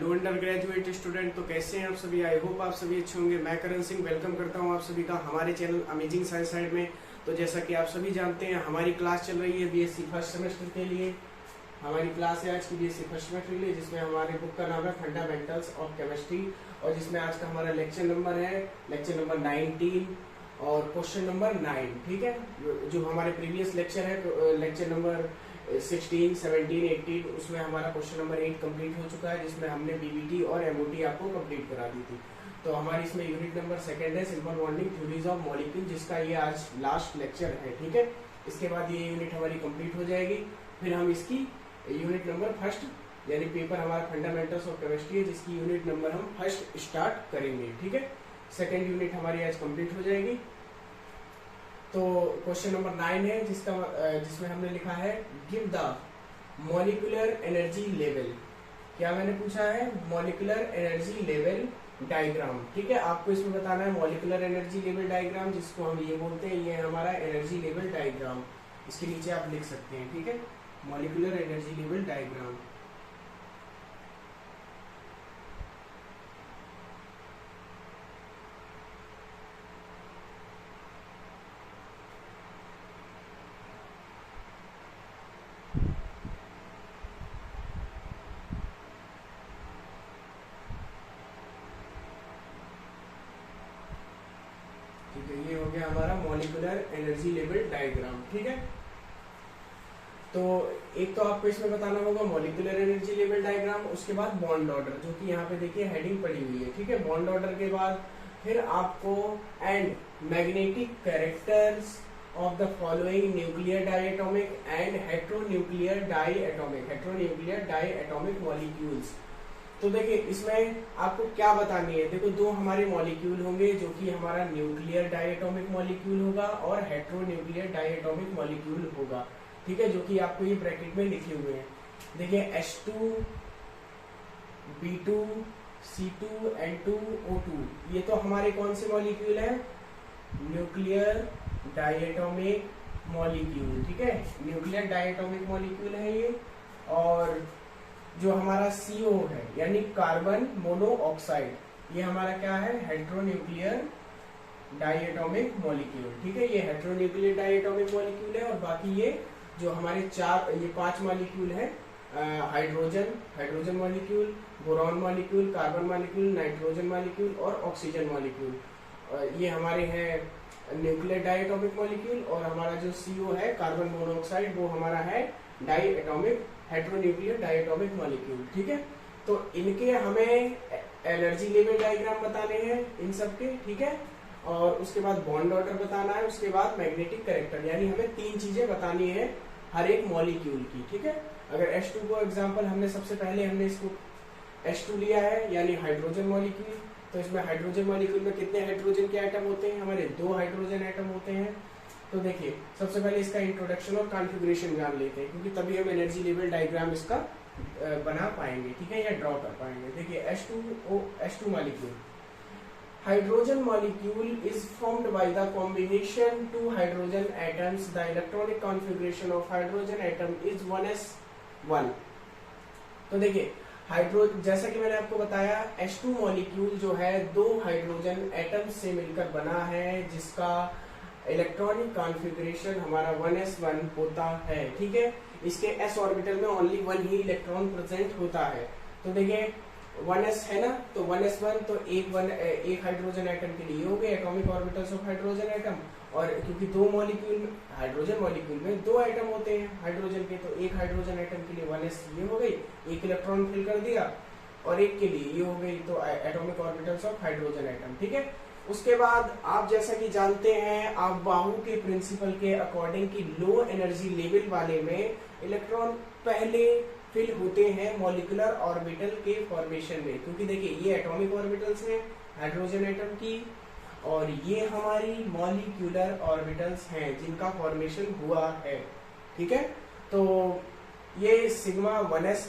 Hello under graduate student, तो कैसे हैं आप सभी। आई होप आप सभी अच्छे होंगे। मैं करण सिंह वेलकम करता हूं आप सभी का हमारे चैनल अमेजिंग साइंस साइड में। तो जैसा कि आप सभी जानते हैं, हमारी क्लास चल रही है बीएससी फर्स्ट सेमेस्टर के लिए। हमारी क्लास है आज की बीएससी फर्स्ट सेमेस्टर के लिए, जिसमें हमारे बुक का नाम है फंडामेंटल्स ऑफ केमिस्ट्री, और जिसमें आज का हमारा लेक्चर नंबर है लेक्चर नंबर 19 और क्वेश्चन नंबर 9। ठीक है, जो हमारे प्रीवियस लेक्चर है लेक्चर नंबर 16, 17, 18, उसमें हमारा क्वेश्चन नंबर 8 कंप्लीट हो चुका है, जिसमें हमने बीबीटी और एमओटी आपको कंप्लीट करा दी थी। तो हमारी इसमें यूनिट नंबर सेकंड है simple bonding theories of molecule, जिसका ये आज लास्ट लेक्चर है। ठीक है, इसके बाद ये यूनिट हमारी कंप्लीट हो जाएगी। फिर हम इसकी यूनिट नंबर फर्स्ट यानी पेपर हमारा फंडामेंटल्स ऑफ केमिस्ट्री है, जिसकी यूनिट नंबर हम फर्स्ट स्टार्ट करेंगे। ठीक है, सेकेंड यूनिट हमारी आज कंप्लीट हो जाएगी। तो क्वेश्चन नंबर 9 है, जिसमें हमने लिखा है give the molecular energy level. क्या मैंने पूछा है? Molecular energy level diagram. ठीक है, आपको इसमें बताना है मॉलिक्यूलर एनर्जी लेवल डायग्राम, जिसको हम ये बोलते हैं, ये हमारा एनर्जी लेवल डायग्राम। इसके नीचे आप लिख सकते हैं। ठीक है, मॉलिक्यूलर एनर्जी लेवल डायग्राम। ठीक है, ये हो गया हमारा मॉलिक्यूलर एनर्जी लेवल डायग्राम। ठीक है, तो एक तो आपको इसमें बताना होगा मॉलिक्यूलर एनर्जी लेवल डायग्राम, उसके बाद बॉन्ड ऑर्डर, जो कि यहाँ पे देखिए हेडिंग पड़ी हुई है। ठीक है, बॉन्ड ऑर्डर के बाद फिर आपको and magnetic characters of the following nuclear diatomic and heteronuclear diatomic molecules. तो देखिए इसमें आपको क्या बतानी है। देखो, दो हमारे मॉलिक्यूल होंगे, जो कि हमारा न्यूक्लियर डायटोमिक मॉलिक्यूल होगा और हेट्रोन्यूक्लियर डायटोमिक मॉलिक्यूल होगा। ठीक है, जो कि आपको ये ब्रैकेट में लिखे हुए हैं। देखिए H2, B2, C2, N2, O2, ये तो हमारे कौन से मॉलिक्यूल हैं? Nuclear diatomic molecule. ठीक है, न्यूक्लियर डायटोमिक मॉलिक्यूल है ये। और जो हमारा CO है यानी कार्बन मोनोऑक्साइड, ये हमारा क्या है? Heteronuclear diatomic molecule. ठीक है, ये हेट्रोन्यूक्लियर डायटोमिक मॉलिक्यूल है। और बाकी ये जो हमारे ये 5 मॉलिक्यूल है, hydrogen molecule, boron molecule, carbon molecule, nitrogen molecule और ऑक्सीजन मॉलिक्यूल, ये हमारे हैं न्यूक्लियर डायटोमिक मॉलिक्यूल। और हमारा जो CO है कार्बन मोनोऑक्साइड, वो हमारा है डायटोमिक हेट्रोन्यूक्लियर डायटोमिक मॉलिक्यूल। ठीक है, तो इनके हमें एनर्जी लेवल डायग्राम बताने हैं इन सबके। ठीक है, और उसके बाद बॉन्ड ऑर्डर बताना है, उसके बाद मैग्नेटिक कैरेक्टर, यानी हमें 3 चीजें बतानी है हर एक मॉलिक्यूल की। ठीक है, अगर H2 को एग्जांपल हमने सबसे पहले इसको H2 लिया है यानी हाइड्रोजन मॉलिक्यूल, तो इसमें हाइड्रोजन मॉलिक्यूल में कितने हाइड्रोजन के एटम होते हैं? हमारे 2 हाइड्रोजन एटम होते हैं। तो देखिए, सबसे पहले इसका इंट्रोडक्शन और कॉन्फ़िगरेशन जान लेते हैं, क्योंकि तभी हम एनर्जी लेवल डायग्राम इसका बना पाएंगे। ठीक है, या ड्रॉ कर पाएंगे। देखिए H2 molecule, hydrogen molecule is formed by the combination two hydrogen atoms. The electronic configuration of hydrogen atom is 1s1। तो देखिए जैसा कि मैंने आपको बताया, H2 मॉलिक्यूल जो है 2 हाइड्रोजन एटम्स से मिलकर बना है, जिसका इलेक्ट्रॉनिक कॉन्फ़िगरेशन हमारा 1s1 होता है। ठीक है, इसके s ऑर्बिटल में ओनली 1 ही इलेक्ट्रॉन प्रेजेंट होता है। तो देखिए 1s है ना, तो 1s1, तो एक हाइड्रोजन एटम के लिए हो गए atomic orbitals of hydrogen atom. और क्योंकि 2 मॉलिक्यूल हाइड्रोजन मॉलिक्यूल में 2 एटम होते हैं हाइड्रोजन के, तो एक हाइड्रोजन एटम के लिए 1s ये हो गई, एक इलेक्ट्रॉन फिल कर दिया, और एक के लिए ये हो गई, तो atomic orbitals of hydrogen atom. ठीक है, उसके बाद आप जैसा कि जानते हैं, आप बाहू के प्रिंसिपल के अकॉर्डिंग की लो एनर्जी लेवल वाले में इलेक्ट्रॉन पहले फिल होते हैं मॉलिक्यूलर ऑर्बिटल के फॉर्मेशन में। क्योंकि देखिए ये एटॉमिक ऑर्बिटल्स हैं हाइड्रोजन एटम की, और ये हमारी मॉलिक्यूलर ऑर्बिटल्स हैं जिनका फॉर्मेशन हुआ है। ठीक है, तो ये सिग्मा 1s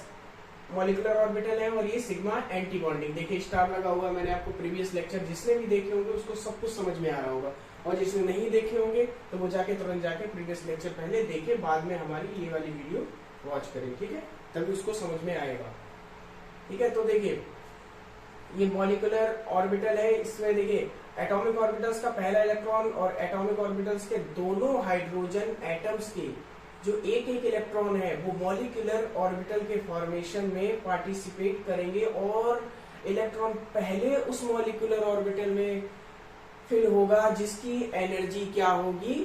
मॉलिक्यूलर ऑर्बिटल है, और ये सिग्मा एंटी बॉन्डिंग। देखिए स्टार लगा हुआ, मैंने आपको प्रीवियस लेक्चर जिसने भी देखे होंगे उसको सब कुछ समझ में आ रहा होगा, और जिसने नहीं देखे होंगे तो वो तुरंत जाके प्रीवियस लेक्चर पहले देखे, बाद में हमारी ये वाली वीडियो वॉच करें। ठीक है, तभी उसको समझ में आएगा। ठीक है, तो देखिए ये मॉलिक्यूलर ऑर्बिटल है, इसमें देखिए एटॉमिक ऑर्बिटल्स का पहला इलेक्ट्रॉन और एटॉमिक ऑर्बिटल्स के दोनों हाइड्रोजन एटम्स के जो एक एक इलेक्ट्रॉन है वो मॉलिक्यूलर ऑर्बिटल के फॉर्मेशन में पार्टिसिपेट करेंगे और इलेक्ट्रॉन पहले उस मॉलिक्यूलर ऑर्बिटल में फिल होगा जिसकी एनर्जी क्या होगी,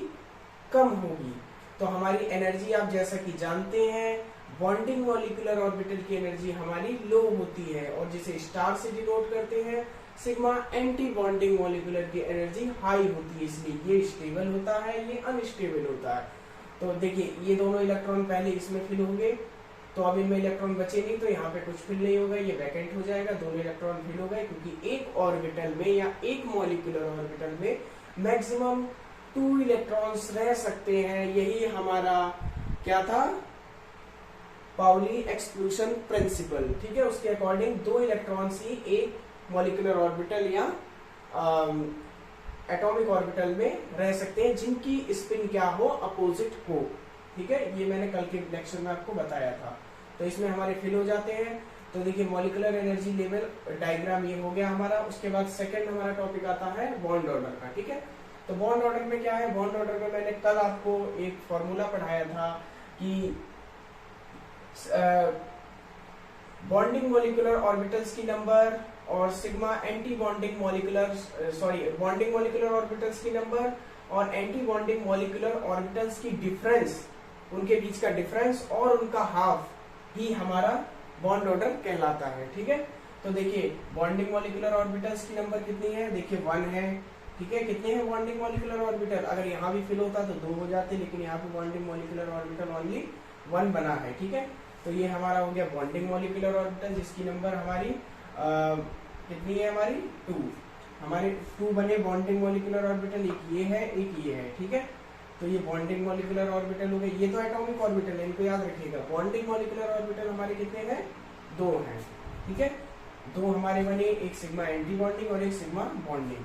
कम होगी। तो हमारी एनर्जी आप जैसा कि जानते हैं बॉन्डिंग मॉलिक्यूलर ऑर्बिटल की एनर्जी हमारी लो होती है और जिसे स्टार से डिनोट करते हैं, सिग्मा एंटी बॉन्डिंग मॉलिक्यूलर की एनर्जी हाई होती है, इसलिए ये स्टेबल होता है, ये अनस्टेबल होता है। तो देखिए ये दोनों इलेक्ट्रॉन पहले इसमें फिल होंगे, तो अब इनमें इलेक्ट्रॉन बचे नहीं, तो यहाँ पे कुछ फिल नहीं होगा, ये वैकेंट हो जाएगा, दोनों इलेक्ट्रॉन फिल हो गए, क्योंकि एक ऑर्बिटल में या एक मॉलिक्यूलर ऑर्बिटल में मैक्सिमम 2 इलेक्ट्रॉन्स रह सकते हैं। यही हमारा क्या था, पाउली एक्सक्लूशन प्रिंसिपल। ठीक है, उसके अकॉर्डिंग 2 इलेक्ट्रॉन्स ही एक मॉलिक्यूलर ऑर्बिटल या एटॉमिक ऑर्बिटल में रह सकते हैं जिनकी स्पिन क्या हो, अपोजिट हो। ठीक है, ये मैंने कल के लेक्चर में आपको बताया था। तो इसमें हमारे फिल हो जाते हैं। तो देखिए मॉलिक्यूलर एनर्जी लेवल डायग्राम ये हो गया हमारा। उसके बाद सेकंड हमारा टॉपिक आता है बॉन्ड ऑर्डर का। ठीक है, तो बॉन्ड ऑर्डर में क्या है, बॉन्ड ऑर्डर में मैंने कल आपको एक फॉर्मूला पढ़ाया था कि बॉन्डिंग मॉलिक्यूलर ऑर्बिटल्स की नंबर और sigma anti bonding molecular bonding molecular orbitals की नंबर और एंटी बॉन्डिंग मॉलिक्यूलर ऑर्बिटल्स की डिफरेंस, उनके बीच का डिफरेंस और उनका हाफ ही हमारा बॉन्ड ऑर्डर कहलाता है। ठीक है, तो देखिए बॉन्डिंग मॉलिक्यूलर ऑर्बिटल्स की नंबर कितनी है, देखिए 1 है। ठीक है, कितने हैं बॉन्डिंग मॉलिक्यूलर ऑर्बिटल, अगर यहाँ भी फिल होता तो 2 हो जाते, लेकिन यहाँ पे बॉन्डिंग मॉलिक्यूलर ऑर्बिटल ओनली 1 बना है। ठीक है, तो ये हमारा हो गया बॉन्डिंग मॉलिक्यूलर ऑर्बिटल जिसकी नंबर हमारी कितनी है, हमारी 2। हमारे 2 बने बॉन्डिंग मॉलिक्यूलर ऑर्बिटल, एक ये है एक ये है। ठीक है, तो ये बॉन्डिंग मॉलिक्यूलर ऑर्बिटल हो गए। ये तो एटॉमिक ऑर्बिटल है, इनको याद रखिएगा। बॉन्डिंग मॉलिक्यूलर ऑर्बिटल हमारे कितने हैं, 2 हैं। ठीक है, 2 हमारे बने, एक सिग्मा एंटी बॉन्डिंग और एक सिग्मा बॉन्डिंग।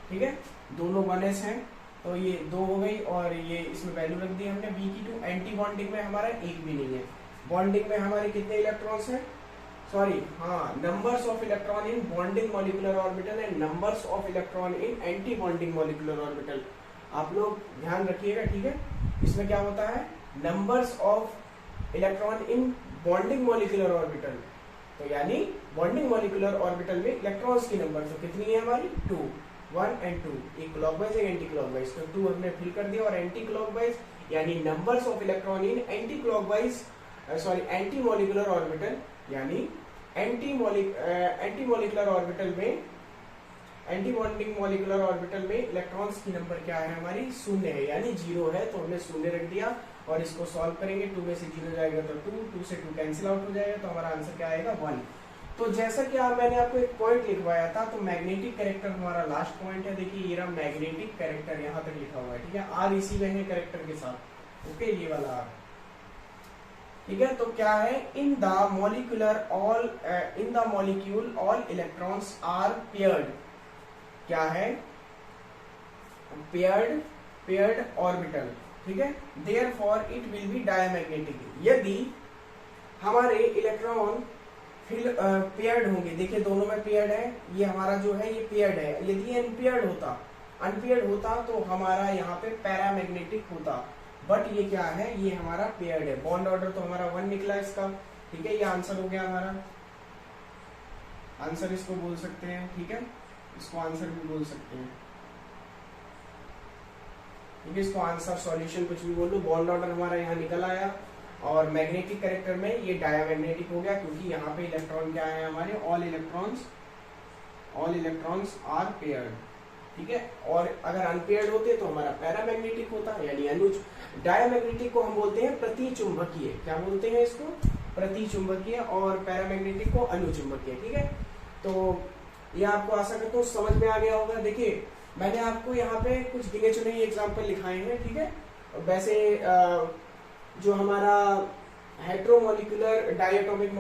ठीक है, दोनों 1s हैं, तो ये 2 हो गई और ये इसमें वैल्यू रख दी हमने b की 2। एंटी बॉन्डिंग में हमारा एक भी नहीं है। बॉन्डिंग में हमारे कितने इलेक्ट्रॉन्स हैं, सॉरी हाँ, numbers of electron in bonding molecular orbital and numbers of electron in anti bonding molecular orbital. आप लोग ध्यान रखिएगा। ठीक है, इसमें क्या होता है, numbers of electron in bonding molecular orbital, तो यानी बॉन्डिंग मॉलिक्यूलर ऑर्बिटल में इलेक्ट्रॉन्स की नंबर तो कितनी है हमारी, 2, 1 and 2, एक क्लॉकवाइज एक एंटी क्लॉकवाइज। तो 2 हमने फिल कर दिया और एंटी क्लॉकवाइज यानी numbers of electron in anti clockwise anti molecular orbital, यानी एंटी मॉलिक्यूलर ऑर्बिटल में, एंटी बॉन्डिंग मॉलिक्यूलर ऑर्बिटल में इलेक्ट्रॉन्स की नंबर क्या है हमारी, 0 है, यानी 0 है। तो हमने 0 रख दिया और इसको सॉल्व करेंगे। 2 में से 0 जाएगा तो 2 से 2 कैंसिल आउट हो जाएगा, तो हमारा आंसर क्या आएगा, 1। तो जैसा कि मैंने आपको एक पॉइंट लिखवाया था, तो मैग्नेटिक कैरेक्टर हमारा लास्ट पॉइंट है। देखिए ये रहा मैग्नेटिक कैरेक्टर, यहाँ तक लिखा हुआ है। ठीक है, आर इसी में है कैरेक्टर के साथ। ओके, ये वाला आर। ठीक है, तो क्या है, in the molecule all electrons are paired. क्या है, पेयर्ड ऑर्बिटल। ठीक है, therefore it will be diamagnetic. यदि हमारे इलेक्ट्रॉन फिर पेयर्ड होंगे, देखिए दोनों में पेयर्ड है, ये हमारा जो है ये पेयर्ड है। यदि ये अनपेयर्ड होता तो हमारा यहाँ पे पैरामैग्नेटिक होता, बट ये क्या है, ये हमारा पेयर्ड है। बॉन्ड ऑर्डर तो हमारा 1 निकला इसका। ठीक है, ये आंसर हो गया हमारा, आंसर इसको बोल सकते हैं। ठीक है, इसको आंसर भी बोल सकते हैं। ठीक है, इसको आंसर सॉल्यूशन कुछ भी बोल लो। बॉन्ड ऑर्डर हमारा यहाँ निकल आया और मैग्नेटिक कैरेक्टर में ये डायमैग्नेटिक हो गया, क्योंकि यहाँ पे इलेक्ट्रॉन क्या है हमारे, ऑल इलेक्ट्रॉन्स आर पेयर्ड। ठीक है, और अगर अनपेयर्ड होते तो हमारा पैरामैग्नेटिक होता, यानी अनुज। डायमैग्नेटिक को हम बोलते हैं प्रतिचुंबकीय, क्या बोलते हैं इसको, प्रतिचुंबकीय, और पैरामैग्नेटिक को अनुचुंबकीय। ठीक है, तो ये आपको आशा करता हूँ समझ में आ गया होगा। देखिए मैंने आपको यहाँ पे कुछ गिने चुने एग्जाम्पल लिखाए हैं। ठीक है, वैसे जो हमारा हेट्रोन्यूक्लियर डायटोमिक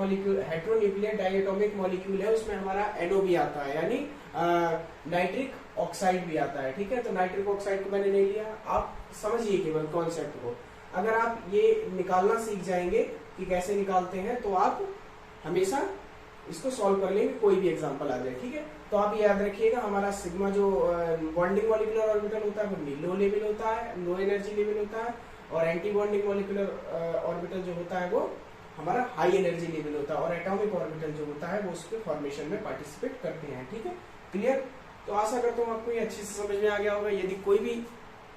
मॉलिक्यूल है, उसमें हमारा NO भी आता है, यानी नाइट्रिक ऑक्साइड भी आता है। ठीक है, तो नाइट्रिक ऑक्साइड को मैंने नहीं लिया, आप समझिए केवल कॉन्सेप्ट को। अगर आप ये निकालना सीख जाएंगे कि कैसे निकालते हैं, तो आप हमेशा इसको सॉल्व कर लेंगे, कोई भी एग्जांपल आ जाए, ठीक है। तो आप ये याद रखिएगा, हमारा सिग्मा जो बॉन्डिंग मॉलिक्यूलर ऑर्बिटल होता है वो लो लेवल होता है, लो एनर्जी लेवल होता है, और एंटी बॉन्डिंग मॉलिक्यूलर ऑर्बिटल जो होता है वो हमारा हाई एनर्जी लेवल होता है, और एटॉमिक ऑर्बिटल जो होता है वो उसके फॉर्मेशन में पार्टिसिपेट करते हैं, ठीक है। क्लियर? तो आशा करता हूँ आपको ये अच्छे से समझ में आ गया होगा। यदि कोई भी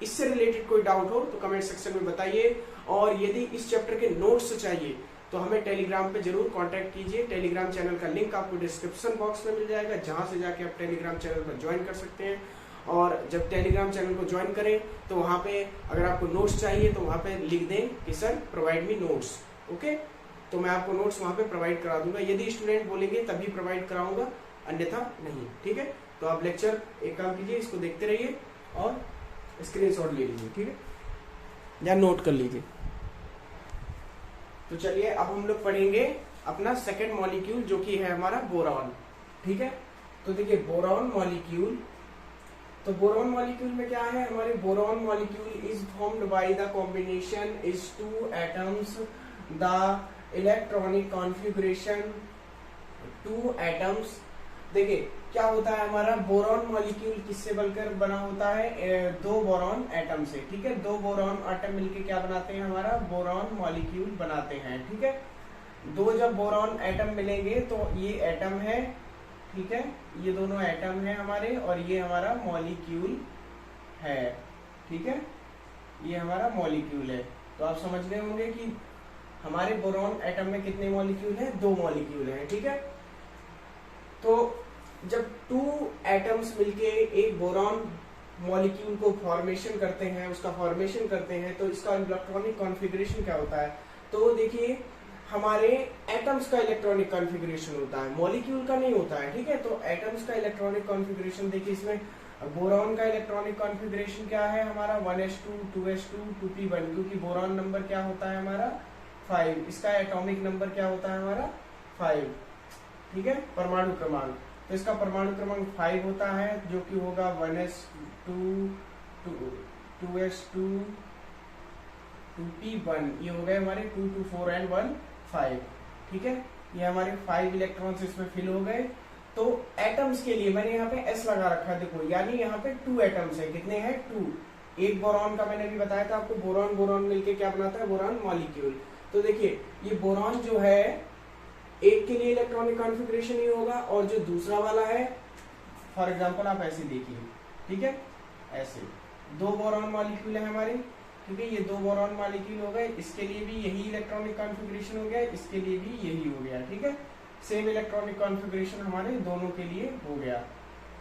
इससे रिलेटेड कोई डाउट हो तो कमेंट सेक्शन में बताइए, और यदि इस चैप्टर के नोट्स चाहिए तो हमें टेलीग्राम पे जरूर कांटेक्ट कीजिए। टेलीग्राम चैनल का लिंक आपको डिस्क्रिप्शन बॉक्स में मिल जाएगा, जहां से जाके आप टेलीग्राम चैनल पर ज्वाइन कर सकते हैं। और जब टेलीग्राम चैनल को ज्वाइन करें तो वहां पे अगर आपको नोट्स चाहिए तो वहां पे लिख दें कि sir provide me notes, okay. तो मैं आपको नोट्स वहां पे प्रोवाइड करा दूंगा, यदि स्टूडेंट बोलेंगे तभी प्रोवाइड कराऊंगा, अन्यथा नहीं, ठीक है। तो आप लेक्चर एक काम कीजिए, इसको देखते रहिए और स्क्रीनशॉट ले लीजिए, ठीक है, या नोट कर लीजिए। तो चलिए अब हम लोग पढ़ेंगे अपना सेकेंड मॉलिक्यूल जो कि है हमारा बोरॉन, ठीक है। तो देखिए बोरॉन मॉलिक्यूल, तो बोरॉन मॉलिक्यूल में क्या है, हमारे boron molecule is formed by the combination is two atoms, the electronic configuration two atoms. देखिए क्या होता है, हमारा बोरॉन मॉलिक्यूल किससे बनकर बना होता है, दो बोरॉन एटम से, ठीक है। दो बोरॉन एटम मिलके क्या बनाते हैं, हमारा बोरॉन मॉलिक्यूल बनाते हैं, ठीक है। दो जब बोरॉन एटम मिलेंगे तो ये एटम है, ठीक है, ये दोनों एटम है हमारे, और ये हमारा मॉलिक्यूल है, ठीक है, ये हमारा मॉलिक्यूल है। तो आप समझ गए होंगे कि हमारे बोरॉन एटम में कितने मॉलिक्यूल है, दो मॉलिक्यूल है, ठीक है। तो जब टू एटम्स मिलके एक बोरॉन मॉलिक्यूल को फॉर्मेशन करते हैं, उसका फॉर्मेशन करते हैं, तो इसका इलेक्ट्रॉनिक कॉन्फ़िगरेशन क्या होता है, तो देखिए हमारे एटम्स का इलेक्ट्रॉनिक कॉन्फ़िगरेशन होता है, मॉलिक्यूल का नहीं होता है, ठीक है। तो एटम्स का इलेक्ट्रॉनिक कॉन्फ़िगरेशन देखिए, इसमें बोरॉन का इलेक्ट्रॉनिक कॉन्फ़िगरेशन क्या है हमारा 1s2 2s2 2p1, क्योंकि बोरॉन नंबर क्या होता है हमारा 5, इसका एटॉमिक नंबर क्या होता है हमारा 5, ठीक है, परमाणु क्रमांक। तो इसका परमाणु क्रमांक 5 होता है, जो कि होगा 1s2 2s2 2p1, ये हो गए हमारे 2 2 4 एंड 1 5, ठीक है। ये हमारे 5 इलेक्ट्रॉन्स इसमें फिल हो गए। तो एटम्स के लिए मैंने यहाँ पे S लगा रखा है, देखो, यानी यहाँ पे 2 एटम्स है, कितने हैं 2। एक बोरॉन का मैंने भी बताया था आपको, बोरॉन बोरॉन मिलके क्या बनाता है, बोरॉन मॉलिक्यूल। तो देखिए ये बोरॉन जो है एक के लिए इलेक्ट्रॉनिक कॉन्फ़िगरेशन ही होगा, और जो दूसरा वाला है, फॉर एग्जांपल आप ऐसे देखिए, ठीक है, ऐसे दो बोरॉन मॉलिक्यूल है हमारे, ठीक है, ये दो बोरॉन मॉलिक्यूल हो गए, इसके लिए भी यही इलेक्ट्रॉनिक कॉन्फ़िगरेशन हो गया, इसके लिए भी यही हो गया, ठीक है, सेम इलेक्ट्रॉनिक कॉन्फ़िगरेशन हमारे दोनों के लिए हो गया।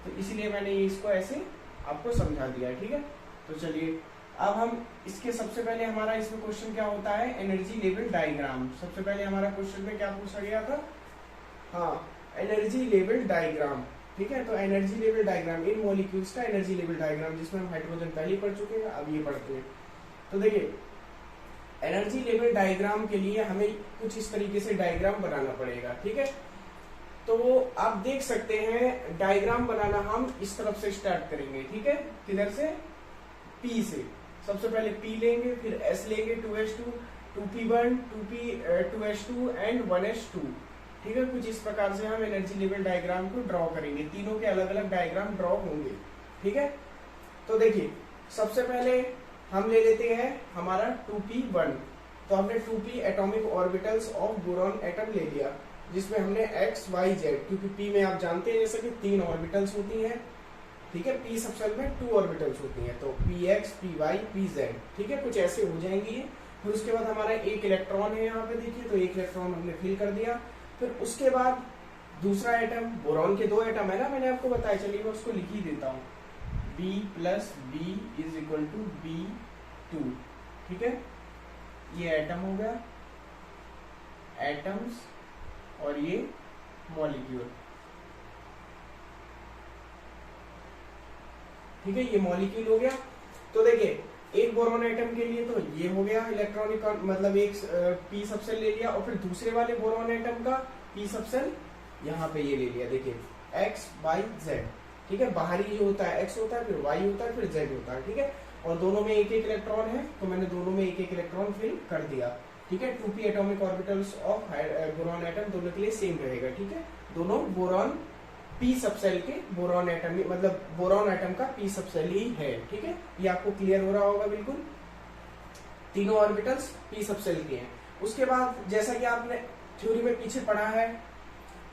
तो इसलिए मैंने इसको ऐसे आपको समझा दिया, ठीक है। तो चलिए अब हम इसके सबसे पहले हमारा इसमें क्वेश्चन क्या होता है, एनर्जी लेवल डायग्राम। सबसे पहले हमारा क्वेश्चन में क्या पूछा गया था, हाँ, एनर्जी लेवल डायग्राम, ठीक है। तो एनर्जी लेवल डायग्राम, इन मॉलिक्यूल्स का एनर्जी लेवल डायग्राम, जिसमें हम हाइड्रोजन पहले पढ़ चुके हैं, अब ये पढ़ते हैं। तो देखिए एनर्जी लेवल डायग्राम के लिए हमें कुछ इस तरीके से डायग्राम बनाना पड़ेगा, ठीक है। तो आप देख सकते हैं डायग्राम बनाना हम इस तरफ से स्टार्ट करेंगे, ठीक है, किधर से, P से। सबसे पहले P लेंगे, फिर S लेंगे, 2s2 2p1 2s2 and 1s2, ठीक है। कुछ इस प्रकार से हम एनर्जी लेवल डायग्राम को ड्रॉ करेंगे, तीनों के अलग अलग डायग्राम ड्रॉ होंगे, ठीक है। तो देखिए सबसे पहले हम ले लेते हैं हमारा 2p1। तो हमने 2p atomic orbitals of boron atom ले लिया, जिसमें हमने x y z, क्योंकि p में आप जानते हैं जैसे कि 3 ऑर्बिटल्स होती हैं, ठीक है, p सबसेल में 2 ऑर्बिटल्स होती हैं, तो px py pz, ठीक है, कुछ ऐसे हो जाएंगी। फिर उसके बाद हमारा एक इलेक्ट्रॉन है यहाँ पे देखिए, तो एक इलेक्ट्रॉन हमने फिल कर दिया। फिर उसके बाद दूसरा एटम, बोरॉन के 2 एटम है ना, मैंने आपको बताया, चलिए मैं उसको लिख ही देता हूँ, B plus B is equal to B2, ठीक है, ये एटम हो गया, एटम्स, और ये मॉलिक्यूल, ठीक है, ये मॉलिक्यूल हो गया। तो देखिए एक बोरॉन एटम के लिए तो ये हो गया इलेक्ट्रॉनिक, मतलब एक p सबसेल ले लिया, और फिर दूसरे वाले बोरॉन एटम का p सबसेल यहाँ पे ये ले लिया, देखिए x y z, ठीक है। बाहरी जो होता है x होता है, फिर y होता है, फिर z होता है, ठीक है। और दोनों में एक एक इलेक्ट्रॉन है, तो मैंने दोनों में एक एक इलेक्ट्रॉन फिल कर दिया, ठीक है। 2p atomic orbitals of boron atom दोनों के लिए सेम रहेगा, ठीक है। दोनों बोरॉन p सबसेल के बोरॉन एटम, मतलब बोरॉन एटम का p सबसेल ही है, ठीक है। ये आपको क्लियर हो रहा होगा बिल्कुल। तीनों ऑर्बिटल्स p सबसेल के हैं। उसके बाद जैसा कि आपने थ्योरी में पीछे पढ़ा है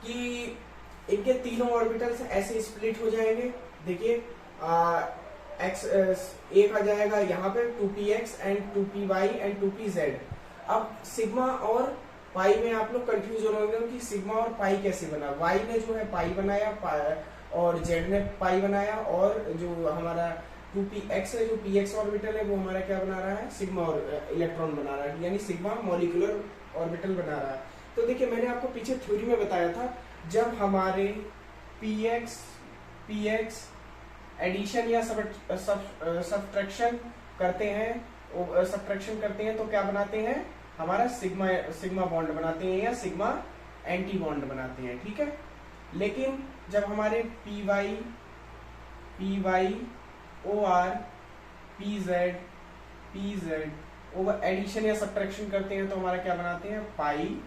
कि इनके तीनों ऑर्बिटल्स ऐसे स्प्लिट हो जाएंगे। देखिए x एक आ जाएगा यहाँ पे 2px and 2py and 2pz। अब सिग्मा और पाई में आप लोग कंफ्यूज हो रहे होंगे कि सिग्मा और पाई कैसे बना। y ने जो है पाई बनाया और z ने पाई बनाया, और जो हमारा 2px है, जो px ऑर्बिटल है, वो हमारा क्या बना रहा है, सिग्मा और इलेक्ट्रॉन बना रहा है, यानी सिग्मा मॉलिक्यूलर ऑर्बिटल बना रहा है। तो देखिए मैंने आपको पीछे थ्योरी में बताया था, जब हमारे px एडिशन या सब्ट्रैक्शन करते हैं तो क्या बनाते हैं, हमारा सिग्मा बॉन्ड बनाते हैं या सिग्मा एंटी बॉन्ड बनाते हैं, ठीक है। लेकिन जब हमारे py or pz over addition या सब्ट्रैक्शन करते हैं तो हमारा क्या बनाते हैं, पाई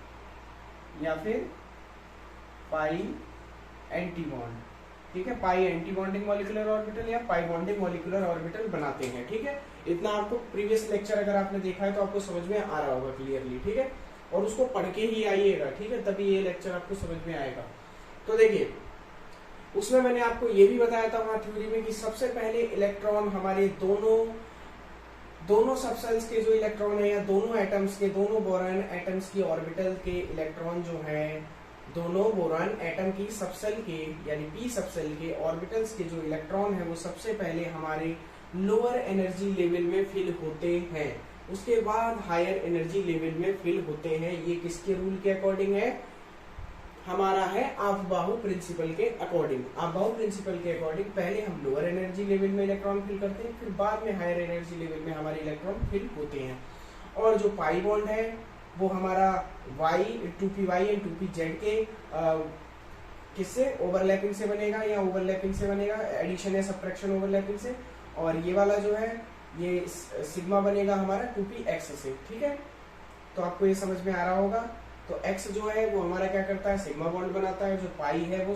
या फिर पाई एंटी बॉन्ड, ठीक है। पाई एंटी बॉन्डिंग मॉलिक्यूलर ऑर्बिटल या पाई बॉन्डिंग मॉलिक्यूलर ऑर्बिटल बनाते हैं, ठीक है। इतना आपको प्रीवियस लेक्चर अगर आपने देखा है तो आपको समझ में आ रहा होगा क्लियरली, ठीक है। और उसको पढ़ के ही आइएगा, ठीक है, तभी ये लेक्चर आपको समझ में आएगा। तो देखिए उसमें मैंने आपको ये भी बताया था वहां थ्योरी में कि सबसे पहले इलेक्ट्रॉन हमारे दोनों सबसेल्स के जो इलेक्ट्रॉन है, या दोनों एटम्स के, दोनों बोरॉन एटम्स की ऑर्बिटल के इलेक्ट्रॉन जो है, दोनों बोरॉन एटम की सबसेल के यानी p सबसेल के ऑर्बिटल्स के जो इलेक्ट्रॉन है वो सबसे पहले हमारे लोअर एनर्जी लेवल में फिल होते हैं, उसके बाद हायर एनर्जी लेवल में फिल होते हैं। ये किसके रूल के अकॉर्डिंग है, हमारा है अफबाहु प्रिंसिपल के अकॉर्डिंग। अफबाहु प्रिंसिपल के अकॉर्डिंग पहले हम लोअर एनर्जी लेवल में इलेक्ट्रॉन फिल करते हैं, फिर बाद में हायर एनर्जी लेवल में हमारे इलेक्ट्रॉन फिल होते हैं। और जो पाई बॉन्ड है वो हमारा y 2py एंड 2pz के किससे ओवरलैपिंग से बनेगा, या ओवरलैपिंग से बनेगा, एडिशन या सब्ट्रैक्शन ओवरलैपिंग से। और ये वाला जो है ये सिग्मा बनेगा हमारा 2px से, ठीक है। तो आपको ये समझ में आ रहा होगा। तो x जो है वो हमारा क्या करता है, सिग्मा बॉन्ड बनाता है, जो पाई है वो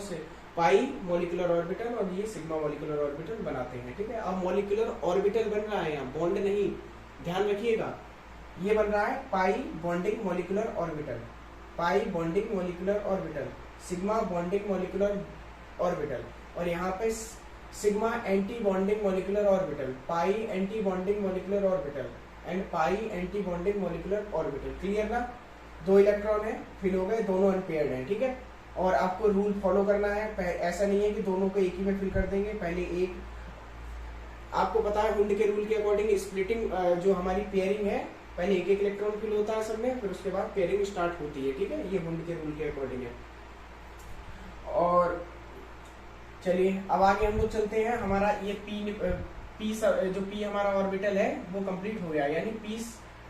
पाई मॉलिक्यूलर ऑर्बिटल, और ये सिग्मा मॉलिक्यूलर ऑर्बिटल बनाते हैं, ठीक है। अब मॉलिक्यूलर ऑर्बिटल बन रहा है, यहाँ बॉन्ड नहीं, ध्यान रखिएगा। ये बन रहा है pi bonding molecular orbital, pi bonding molecular orbital, sigma bonding molecular orbital, और यहाँ पे sigma anti bonding molecular orbital, pi anti bonding molecular orbital and pi anti bonding molecular orbital. Clear ना, दो इलेक्ट्रॉन है फिल हो गए, दोनों unpaired हैं, ठीक है। और आपको रूल फॉलो करना है, ऐसा नहीं है कि दोनों को एक ही में फिल कर देंगे। पहले एक, आपको पता है हुंड के रूल के अकॉर्डिंग स्प्लिटिंग जो हमारी पेयरिंग है, पहले एक एक इलेक्ट्रॉन फिल होता है सब में, फिर उसके बाद पेयरिंग स्टार्ट होती है, ठीक है। ये हुंड के रूल के अकॉर्डिंग है। और चलिए अब आगे हम लोग चलते हैं। हमारा ये जो p हमारा ऑर्बिटल है वो कंप्लीट हो गया, यानी p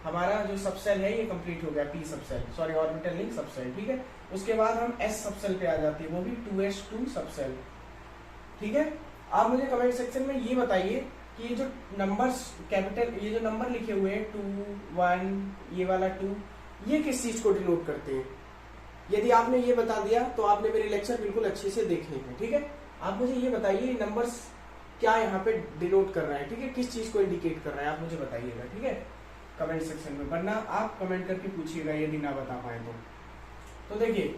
हमारा जो सबसेल है ये कंप्लीट हो गया, p सबसेल, सॉरी ऑर्बिटल नहीं सबसेल, ठीक है। उसके बाद हम s सबसेल पे आ जाते हैं, वो भी 2s2 सबसेल, ठीक है। आप मुझे कमेंट सेक्शन में ये बताइए कि ये जो नंबर्स कैपिटल, ये जो नंबर लिखे हुए हैं 2 1, ये वाला 2, ये किस चीज को डिनोट करते हैं। यदि आपने ये बता दिया तो आपने मेरे लेक्चर बिल्कुल अच्छे से देखे हैं, ठीक है। आप मुझे ये बताइए नंबर्स क्या यहाँ पे डिनोट कर रहा है, ठीक है, किस चीज को इंडिकेट कर रहा है, आप मुझे बताइएगा, ठीक है, कमेंट सेक्शन में। वरना आप कमेंट करके पूछिएगा यदि ना बता पाए तो देखिए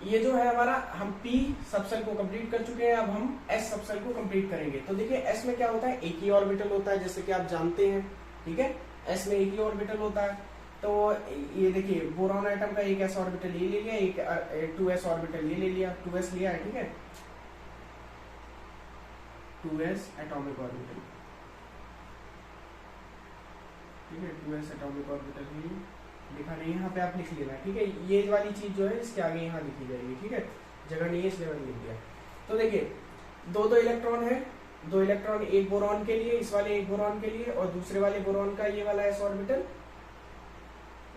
ये जो है हमारा, हम p सबसेल को कंप्लीट कर चुके हैं, अब हम s सबसेल को कंप्लीट करेंगे। तो देखिए s में क्या होता है, एक ही ऑर्बिटल होता है, जैसे कि आप जानते हैं, ठीक है। s में एक ही ऑर्बिटल होता है। तो ये देखिए बोरॉन एटम का एक s ऑर्बिटल ये ले लिया, एक 2s ऑर्बिटल ये ले लिया, 2s लिया है, ठीक है, 2s एटॉमिक ऑर्बिटल, ठीक है, 2s एटॉमिक ऑर्बिटल ही लिखा नहीं, यहाँ पे आप लिख लेना, ठीक है। ये वाली चीज जो है इसके आगे यहाँ लिखी जाएगी, ठीक है, जगह नहीं है इसलिए मैंने लिख दिया। तो देखिए दो इलेक्ट्रॉन है, दो इलेक्ट्रॉन एक बोरॉन के लिए, इस वाले एक बोरॉन के लिए, और दूसरे वाले बोरॉन का ये वाला s ऑर्बिटल,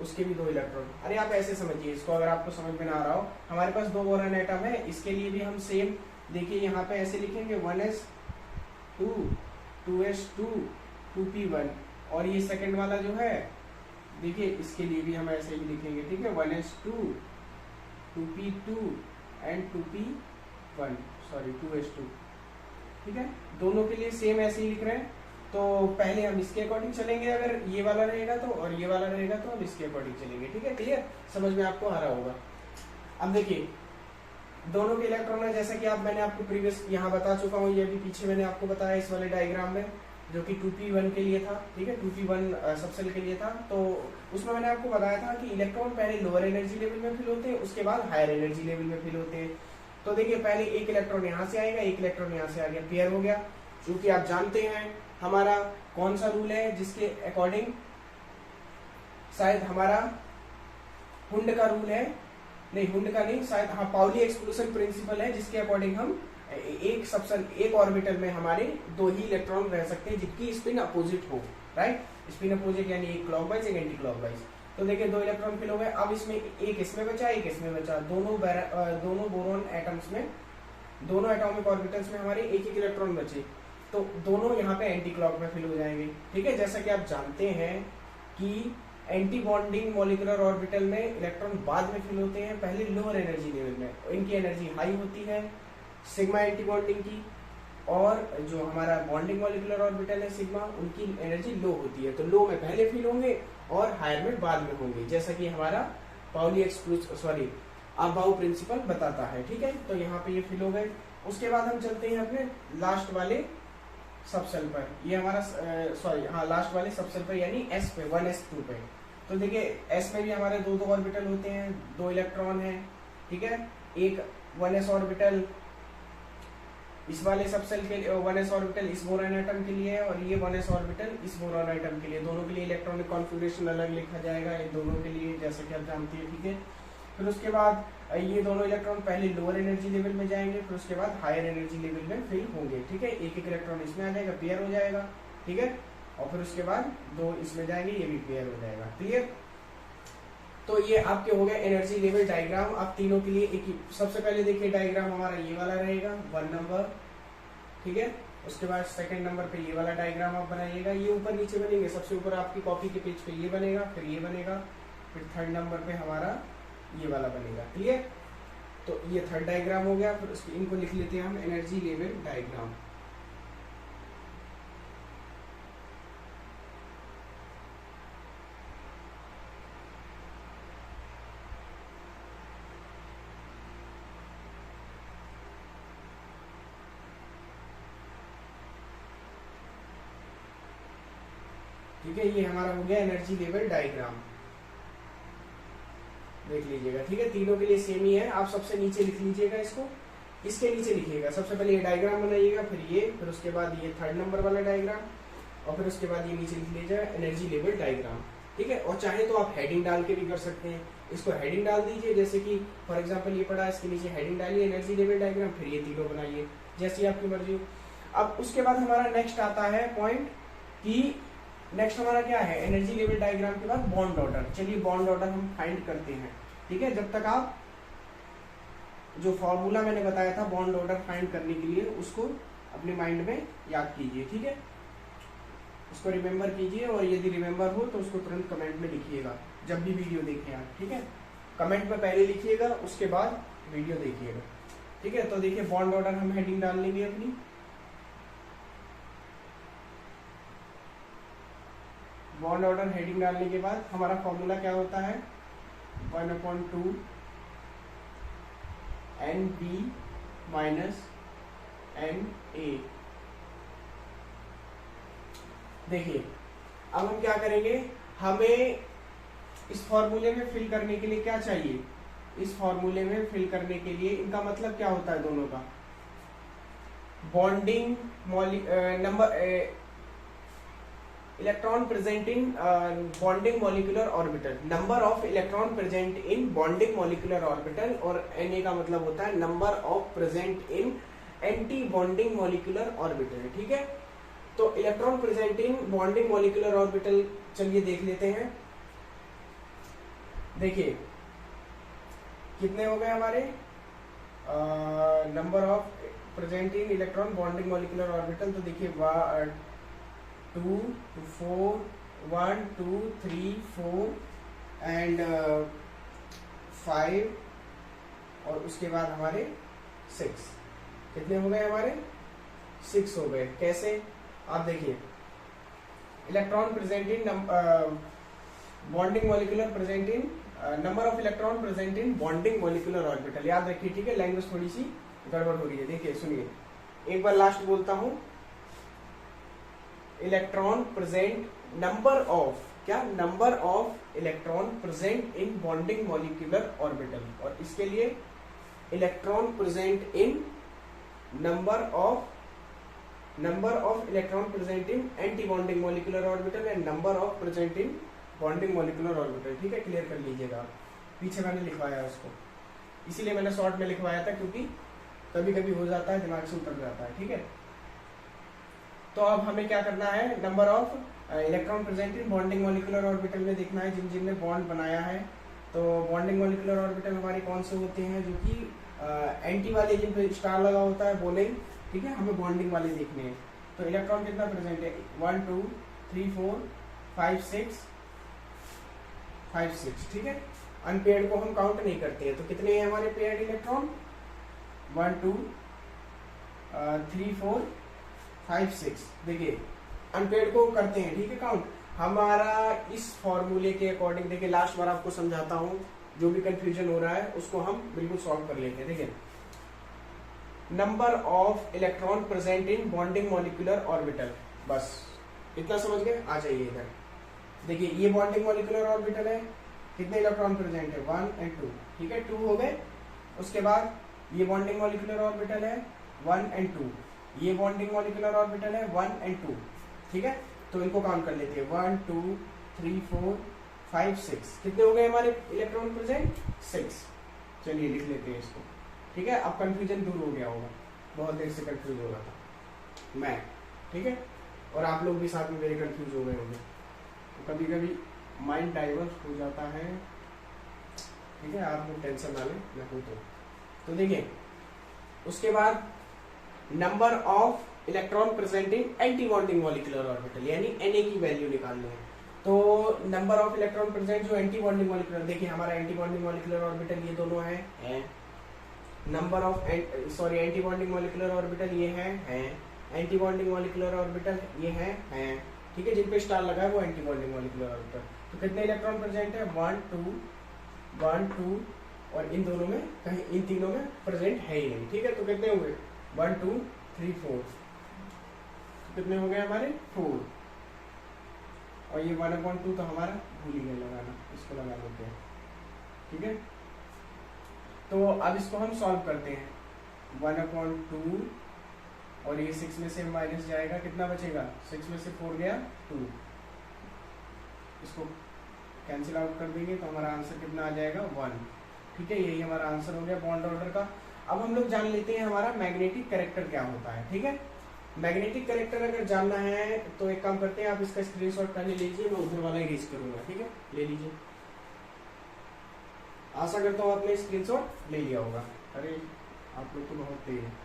उसके भी 2 इलेक्ट्रॉन। अरे आप ऐसे समझिए इसको, अगर आपको समझ में ना आ रहा हो, हमारे पास 2 बोरॉन एटम है, इसके लिए भी हम सेम देखिए यहाँ पे ऐसे लिखेंगे 1s2 2s2 2p1, और ये सेकंड वाला जो है देखिए इसके लिए भी हम ऐसे ही लिखेंगे, ठीक है, 1s2 2p2 and 2p1, sorry 2s2, ठीक है, दोनों के लिए सेम ऐसे ही लिख रहे हैं। तो पहले हम इसके अकॉर्डिंग चलेंगे, अगर ये वाला रहेगा तो, और ये वाला रहेगा तो हम इसके अकॉर्डिंग चलेंगे, ठीक है, क्लियर, समझ में आपको आ रहा होगा। अब देखिए दोनों के इलेक्ट्रॉन है, जैसा कि मैंने आपको प्रीवियस यहाँ बता चुका हूँ, ये भी पीछे मैंने आपको बताया इस वाले डायग्राम में, जो कि 2p1 के लिए था, ठीक है, 2p1 सबसेल के लिए था। तो उसमें मैंने आपको बताया था कि इलेक्ट्रॉन पहले लोअर एनर्जी लेवल में फिल होते हैं, उसके बाद हायर एनर्जी लेवल में फिल होते हैं। तो देखिए पहले एक इलेक्ट्रॉन यहाँ से आएगा, एक इलेक्ट्रॉन यहाँ से आ गया, पेयर हो गया। क्योंकि आप जानते हैं हमारा कौन सा रूल है जिसके अकॉर्डिंग, शायद हमारा हुंड का रूल है, नहीं हुंड का नहीं, शायद हाँ पाउली एक्सक्लूशन प्रिंसिपल है, जिसके अकॉर्डिंग हम एक सबसेल एक ऑर्बिटल में हमारे 2 ही इलेक्ट्रॉन रह सकते हैं जिनकी स्पिन अपोजिट हो, राइट, स्पिन अपोजिट यानी एक क्लॉकवाइज एक एंटी क्लॉकवाइज। तो देखिए 2 इलेक्ट्रॉन फिल हो गए। अब इसमें एक इसमें बचा, एक इसमें बचा, दोनों बोरॉन एटम्स में, दोनों एटॉमिक ऑर्बिटल्स में हमारे एक इलेक्ट्रॉन बचे, तो दोनों यहाँ पे एंटी क्लॉक में फिल हो जाएंगे, ठीक है। जैसा कि आप जानते हैं कि एंटी बॉन्डिंग मॉलिक्यूलर ऑर्बिटल में इलेक्ट्रॉन बाद में फिल होते हैं, पहले लोअर एनर्जी लेवल में, इनकी एनर्जी हाई होती है सिग्मा एंटी बॉन्डिंग की, और जो हमारा बॉन्डिंग मॉलिक्यूलर ऑर्बिटल है सिग्मा, उनकी एनर्जी लो होती है। तो लो में पहले फिल होंगे और हायर में बाद में होंगे, जैसा कि हमारा पाउली अबाउ प्रिंसिपल बताता है, ठीक है। तो यहाँ पे ये फिल हो गए। उसके बाद हम चलते हैं अपने लास्ट वाले सबसेल पर, ये हमारा लास्ट वाले सबसेल पर यानी S पे 1s2 पे। तो देखिए S में भी हमारे 2 ऑर्बिटल होते हैं, 2 इलेक्ट्रॉन है, ठीक है, एक 1s ऑर्बिटल इस वाले सबसेल के लिए, 1s ऑर्बिटल इस बोरॉन एटम के लिए है, और ये 1s ऑर्बिटल इस बोरॉन एटम के लिए, दोनों के लिए इलेक्ट्रॉनिक कॉन्फ़िगरेशन अलग लिखा जाएगा, ये दोनों के लिए, जैसा कि आप जानते हैं, ठीक है। फिर उसके बाद ये दोनों इलेक्ट्रॉन पहले लोअर एनर्जी लेवल में जाएंगे, फिर उसके बाद हायर एनर्जी लेवल में फिल होंगे, ठीक है। एक इलेक्ट्रॉन इसमें आ जाएगा, पेयर हो जाएगा, ठीक है, और फिर उसके बाद 2 इसमें जाएंगे, ये भी पेयर हो जाएगा, क्लियर। तो ये आपके हो गए एनर्जी लेवल डायग्राम। आप तीनों के लिए एक ही, सबसे पहले देखिए डायग्राम हमारा ये वाला रहेगा 1 नंबर, ठीक है। उसके बाद सेकंड नंबर पे ये वाला डायग्राम आप बनाइएगा, ये ऊपर नीचे बनेंगे, सबसे ऊपर आपकी कॉपी के पेज पे ये बनेगा, फिर ये बनेगा, फिर थर्ड नंबर पे हमारा ये वाला बनेगा, क्लियर। तो ये थर्ड डायग्राम हो गया। फिर उसके इनको लिख लेते हैं हम एनर्जी लेवल डायग्राम। ठीक है, ये हमारा हो गया एनर्जी लेवल डायग्राम, देख लीजिएगा, ठीक है। तीनों के लिए सेम ही है। आप सबसे नीचे लिख लीजिएगा इसको, इसके नीचे लिखिएगा, सबसे पहले ये डायग्राम बनाइएगा, फिर ये, फिर उसके बाद ये थर्ड नंबर वाला डायग्राम, और फिर उसके बाद ये नीचे लिख लीजिएगा एनर्जी लेवल डायग्राम, ठीक है। और चाहे तो आप हेडिंग डाल के भी कर सकते हैं, इसको हेडिंग डाल दीजिए, जैसे कि फॉर एग्जाम्पल ये पढ़ा, इसके नीचे हेडिंग डालिए एनर्जी लेवल डायग्राम, फिर ये तीनों बनाइए, जैसी आपकी मर्जी हो। अब उसके बाद हमारा नेक्स्ट आता है पॉइंट कि नेक्स्ट हमारा क्या है, एनर्जी लेवल डायग्राम के बाद बॉन्ड ऑर्डर। चलिए बॉन्ड ऑर्डर हम फाइंड करते हैं, ठीक है। जब तक आप जो फॉर्मूला मैंने बताया था बॉन्ड ऑर्डर फाइंड करने के लिए, उसको अपने माइंड में याद कीजिए, ठीक है, उसको रिमेम्बर कीजिए, और यदि रिमेम्बर हो तो उसको तुरंत कमेंट में लिखिएगा जब भी वीडियो देखें आप, ठीक है। कमेंट में पहले लिखिएगा, उसके बाद वीडियो देखिएगा, ठीक है। तो देखिए बॉन्ड ऑर्डर हम हेडिंग डाल लेंगे अपनी, बॉन्ड ऑर्डर हेडिंग डालने के बाद हमारा फॉर्मूला क्या होता है, 1/2 NB माइनस NA। देखिए अब हम क्या करेंगे, हमें इस फॉर्मूले में फिल करने के लिए क्या चाहिए, इस फॉर्मूले में फिल करने के लिए इनका मतलब क्या होता है दोनों का, bonding number electron present in bonding molecular orbital, number of electron present in bonding molecular orbital, और Na का मतलब होता है number of present in anti bonding molecular orbital, ठीक है। तो electron present in bonding molecular orbital, चलिए देख लेते हैं। देखिए कितने हो गए हमारे, number of present in electron bonding molecular orbital, तो देखिए 2 to 4 1 2 3 4 एंड 5 और उसके बाद हमारे 6। कितने हो गए हमारे? 6 हो गए। कैसे? आप देखिए, electron present in bonding molecular present in number of electron present in bonding molecular orbital. याद रखिए, ठीक है, लैंग्वेज थोड़ी सी गड़बड़ हो रही है। देखिए सुनिए, एक बार लास्ट बोलता हूं, इलेक्ट्रॉन प्रेजेंट नंबर ऑफ, क्या? Number of electron present in bonding molecular orbital. और इसके लिए electron present in number of electron present in anti bonding molecular orbital and number of present in bonding molecular orbital. ठीक है, clear कर लीजिएगा। पीछे मैंने लिखवाया उसको, इसीलिए मैंने शॉर्ट में लिखवाया था, क्योंकि कभी कभी हो जाता है, दिमाग से उतर जाता है। ठीक है, तो अब हमें क्या करना है, number of electron present in bonding molecular orbital में देखना है, जिन जिनने बॉन्ड बनाया है। तो बॉन्डिंग मॉलिक्यूलर ऑर्बिटल हमारे कौन से होते हैं? जो कि एंटी वाले, जिन पे स्टार लगा होता है, बोले। ठीक है, हमें बॉन्डिंग वाले देखने हैं। तो इलेक्ट्रॉन कितना प्रेजेंट है? 1 2 3 4 5 6 5 6। ठीक है, अनपेयर्ड को हम काउंट नहीं करते हैं। तो कितने हैं हमारे पेयर्ड इलेक्ट्रॉन? 1 2 3 4 5 6। देखिए, अनपेयर्ड को करते हैं, ठीक है, काउंट। हमारा इस फॉर्मूले के अकॉर्डिंग, देखिए लास्ट बार आपको समझाता हूं, जो भी कंफ्यूजन हो रहा है उसको हम बिल्कुल सॉल्व कर लेते हैं। देखिए, number of electron present in bonding molecular orbital, बस इतना समझ गए। आ जाइए इधर, देखिए ये बॉन्डिंग मॉलिक्यूलर ऑर्बिटल है, कितने इलेक्ट्रॉन प्रेजेंट है? 1 और 2। ठीक है, 2 हो गए। उसके बाद ये बॉन्डिंग मॉलिक्यूलर ऑर्बिटल है 1 और 2, ये बॉन्डिंग मॉलिक्यूलर ऑर्बिटल है 1 और 2। ठीक है, तो इनको काउंट कर लेते हैं, 1 2 3 4 5 6। कितने हो गए हमारे इलेक्ट्रॉन प्रेजेंट? 6। चलिए लिख लेते हैं इसको। ठीक है, अब कंफ्यूजन दूर हो गया होगा, बहुत देर से कंफ्यूज हो रहा था मैं। ठीक है, और आप लोग भी साथ में मेरे कंफ्यूज हो गए होंगे। तो कभी कभी माइंड डाइवर्ट हो जाता है। ठीक है, आप लोग टेंशन ना लें, मैं हूं तो देखिए, उसके बाद number of electron present in anti bonding molecular orbital, यानी Na की वैल्यू निकालनी है। तो नंबर ऑफ इलेक्ट्रॉन प्रेजेंट जो एंटी बॉन्डिंग मॉलिक्यूलर, देखिए हमारा एंटी बॉन्डिंग मॉलिक्यूलर ऑर्बिटल ये दोनों है। Number of anti bonding molecular orbital ये है। एंटी बॉन्डिंग मॉलिक्यूलर ऑर्बिटल ये है। ठीक है, जिन पे स्टार लगा है वो एंटी बॉन्डिंग मॉलिक्यूलर ऑर्बिटल। तो कितने इलेक्ट्रॉन प्रेजेंट है? 1 2 और इन दोनों में, कहीं इन तीनों में प्रेजेंट है ही नहीं। ठीक है, तो कितने हुए? 1 2 3 4। कितने हो गए हमारे? 4। और ये 1/2 तो हमारा भूल ही गए लगाना, इसको लगा लेते हैं। ठीक है, तो अब इसको हम सॉल्व करते हैं। 1/2 और ये 6 में से माइनस जाएगा, कितना बचेगा? 6 में से 4 गया 2। इसको कैंसिल आउट कर देंगे तो हमारा आंसर कितना आ जाएगा? 1। ठीक है, यही हमारा आंसर हो गया बॉन्ड ऑर्डर का। अब हम लोग जान लेते हैं हमारा मैग्नेटिक कैरेक्टर क्या होता है। ठीक है, मैग्नेटिक कैरेक्टर अगर जानना है तो एक काम करते हैं, आप इसका स्क्रीनशॉट पहले लीजिए, मैं उधर वाला इरेज करूंगा। ठीक है, ले लीजिए। आशा करता हूँ आपने स्क्रीनशॉट ले लिया होगा। अरे आप लोग तो बहुत तेज हैं।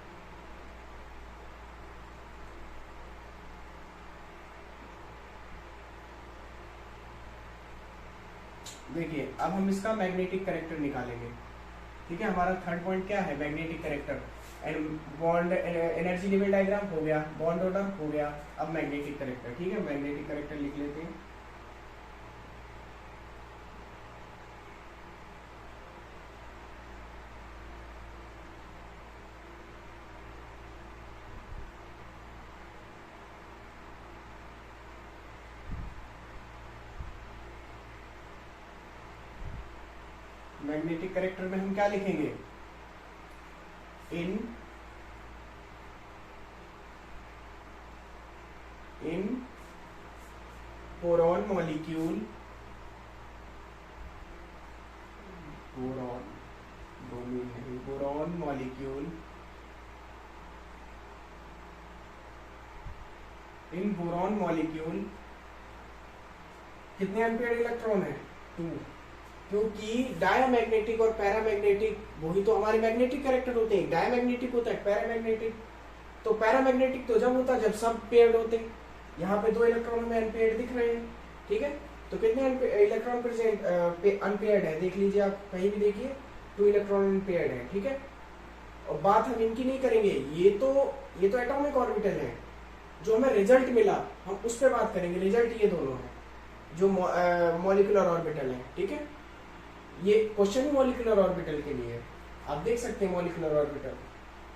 देखिए, अब हम इसका मैग्नेटिक कैरेक्टर निकालेंगे। ठीक है, हमारा थर्ड पॉइंट क्या है? Magnetic character and bond energy level diagram हो गया, बॉन्ड ऑर्डर हो गया, अब मैग्नेटिक कैरेक्टर। ठीक है, मैग्नेटिक कैरेक्टर लिख लेते हैं। मैग्नेटिक कैरेक्टर में हम क्या लिखेंगे? इन बोरॉन मॉलिक्यूल, बोरॉन ब्रोमीन नहीं, बोरॉन मॉलिक्यूल, इन बोरॉन मॉलिक्यूल कितने एम्पियर इलेक्ट्रॉन है? 2। क्योंकि डायमैग्नेटिक और पैरामैग्नेटिक वही तो हमारे मैग्नेटिक कैरेक्टर होते हैं। डायमैग्नेटिक होता है, पैरामैग्नेटिक। तो पैरामैग्नेटिक तो जब होता है जब सब पेयर्ड होते हैं। यहाँ पे 2 इलेक्ट्रॉन हमें अनपेयर्ड दिख रहे हैं, ठीक है। तो कितने इलेक्ट्रॉन प्रेजेंट अनपेयर्ड है, देख लीजिए आप कहीं भी देखिए, 2 इलेक्ट्रॉन अनपेयर्ड है, ठीक है। और बात हम इनकी नहीं करेंगे, ये तो एटॉमिक ऑर्बिटल है। जो हमें रिजल्ट मिला हम उस पर बात करेंगे। रिजल्ट ये दोनों है जो मॉलिक्यूलर ऑर्बिटल है, ठीक है। ये क्वेश्चन ही मॉलिक्यूलर ऑर्बिटल के लिए है, आप देख सकते हैं मॉलिक्यूलर ऑर्बिटल,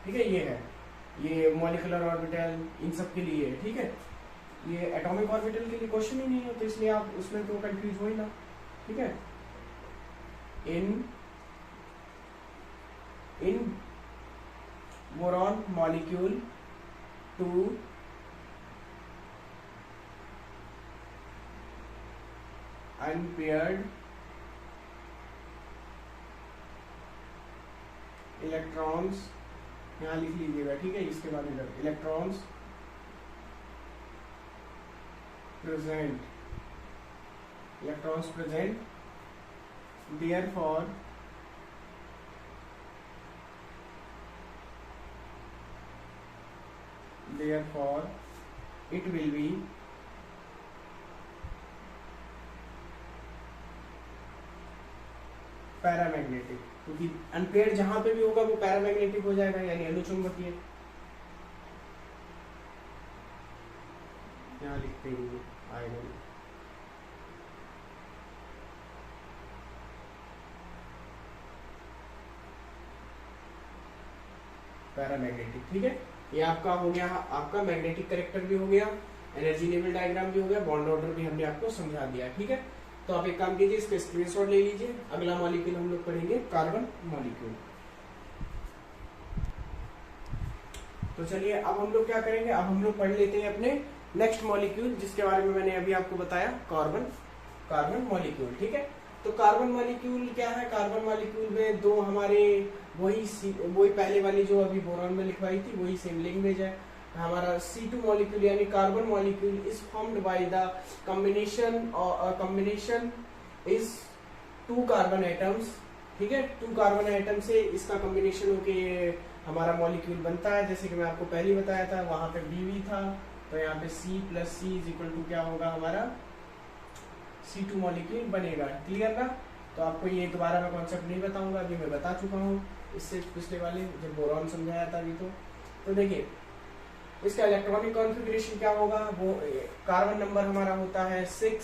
ठीक है। ये है, ये मॉलिक्यूलर ऑर्बिटल इन सब के लिए है, ठीक है। ये एटॉमिक ऑर्बिटल के लिए क्वेश्चन ही नहीं है, तो इसलिए आप उसमें तो कंफ्यूज हो ही ना, ठीक है। In boron molecule two unpaired electrons, यहाँ लिख लीजिएगा, ठीक है। इसके बाद electrons present, therefore it will be paramagnetic, क्योंकि अनपेयर्ड जहां पे भी होगा वो पैरामैग्नेटिक हो जाएगा, यानी अनुचुंबकीय। यहाँ लिखते ही आएगा पैरामैग्नेटिक, ठीक है। ये आपका हो गया, आपका मैग्नेटिक कैरेक्टर भी हो गया, एनर्जी लेवल डायग्राम भी हो गया, बॉन्ड ऑर्डर भी हमने आपको समझा दिया, ठीक है। तो आप एक काम कीजिए, इसका स्क्रीनशॉट ले लीजिए। अगला मॉलिक्यूल हम लोग पढ़ेंगे कार्बन मॉलिक्यूल। तो चलिए अब हम लोग क्या करेंगे, अब हम लोग पढ़ लेते हैं अपने नेक्स्ट मॉलिक्यूल, जिसके बारे में मैंने अभी आपको बताया, कार्बन मॉलिक्यूल, ठीक है। तो कार्बन मॉलिक्यूल क्या है, कार्बन मॉलिक्यूल में दो हमारे वही पहले वाली जो अभी बोरॉन में लिखवाई थी वही सेम लैंग्वेज है। हमारा C2 मॉलिक्यूल यानी carbon molecule is formed by the combination is 2 carbon atoms, ठीक है। 2 कार्बन एटम से इसका कॉम्बिनेशन होके हमारा मॉलिक्यूल बनता है। जैसे कि मैं आपको पहले ही बताया था, वहां पे Bv था, तो यहाँ पे C plus C is equal to क्या होगा, हमारा C2 मॉलिक्यूल बनेगा, क्लियर ना। तो आपको ये दोबारा मैं कॉन्सेप्ट नहीं बताऊंगा, अभी मैं बता चुका हूँ इससे पिछले वाले जब बोरॉन समझाया था अभी। तो देखिए इसका इलेक्ट्रॉनिक कॉन्फ़िगरेशन क्या होगा, वो कार्बन नंबर हमारा होता है 6,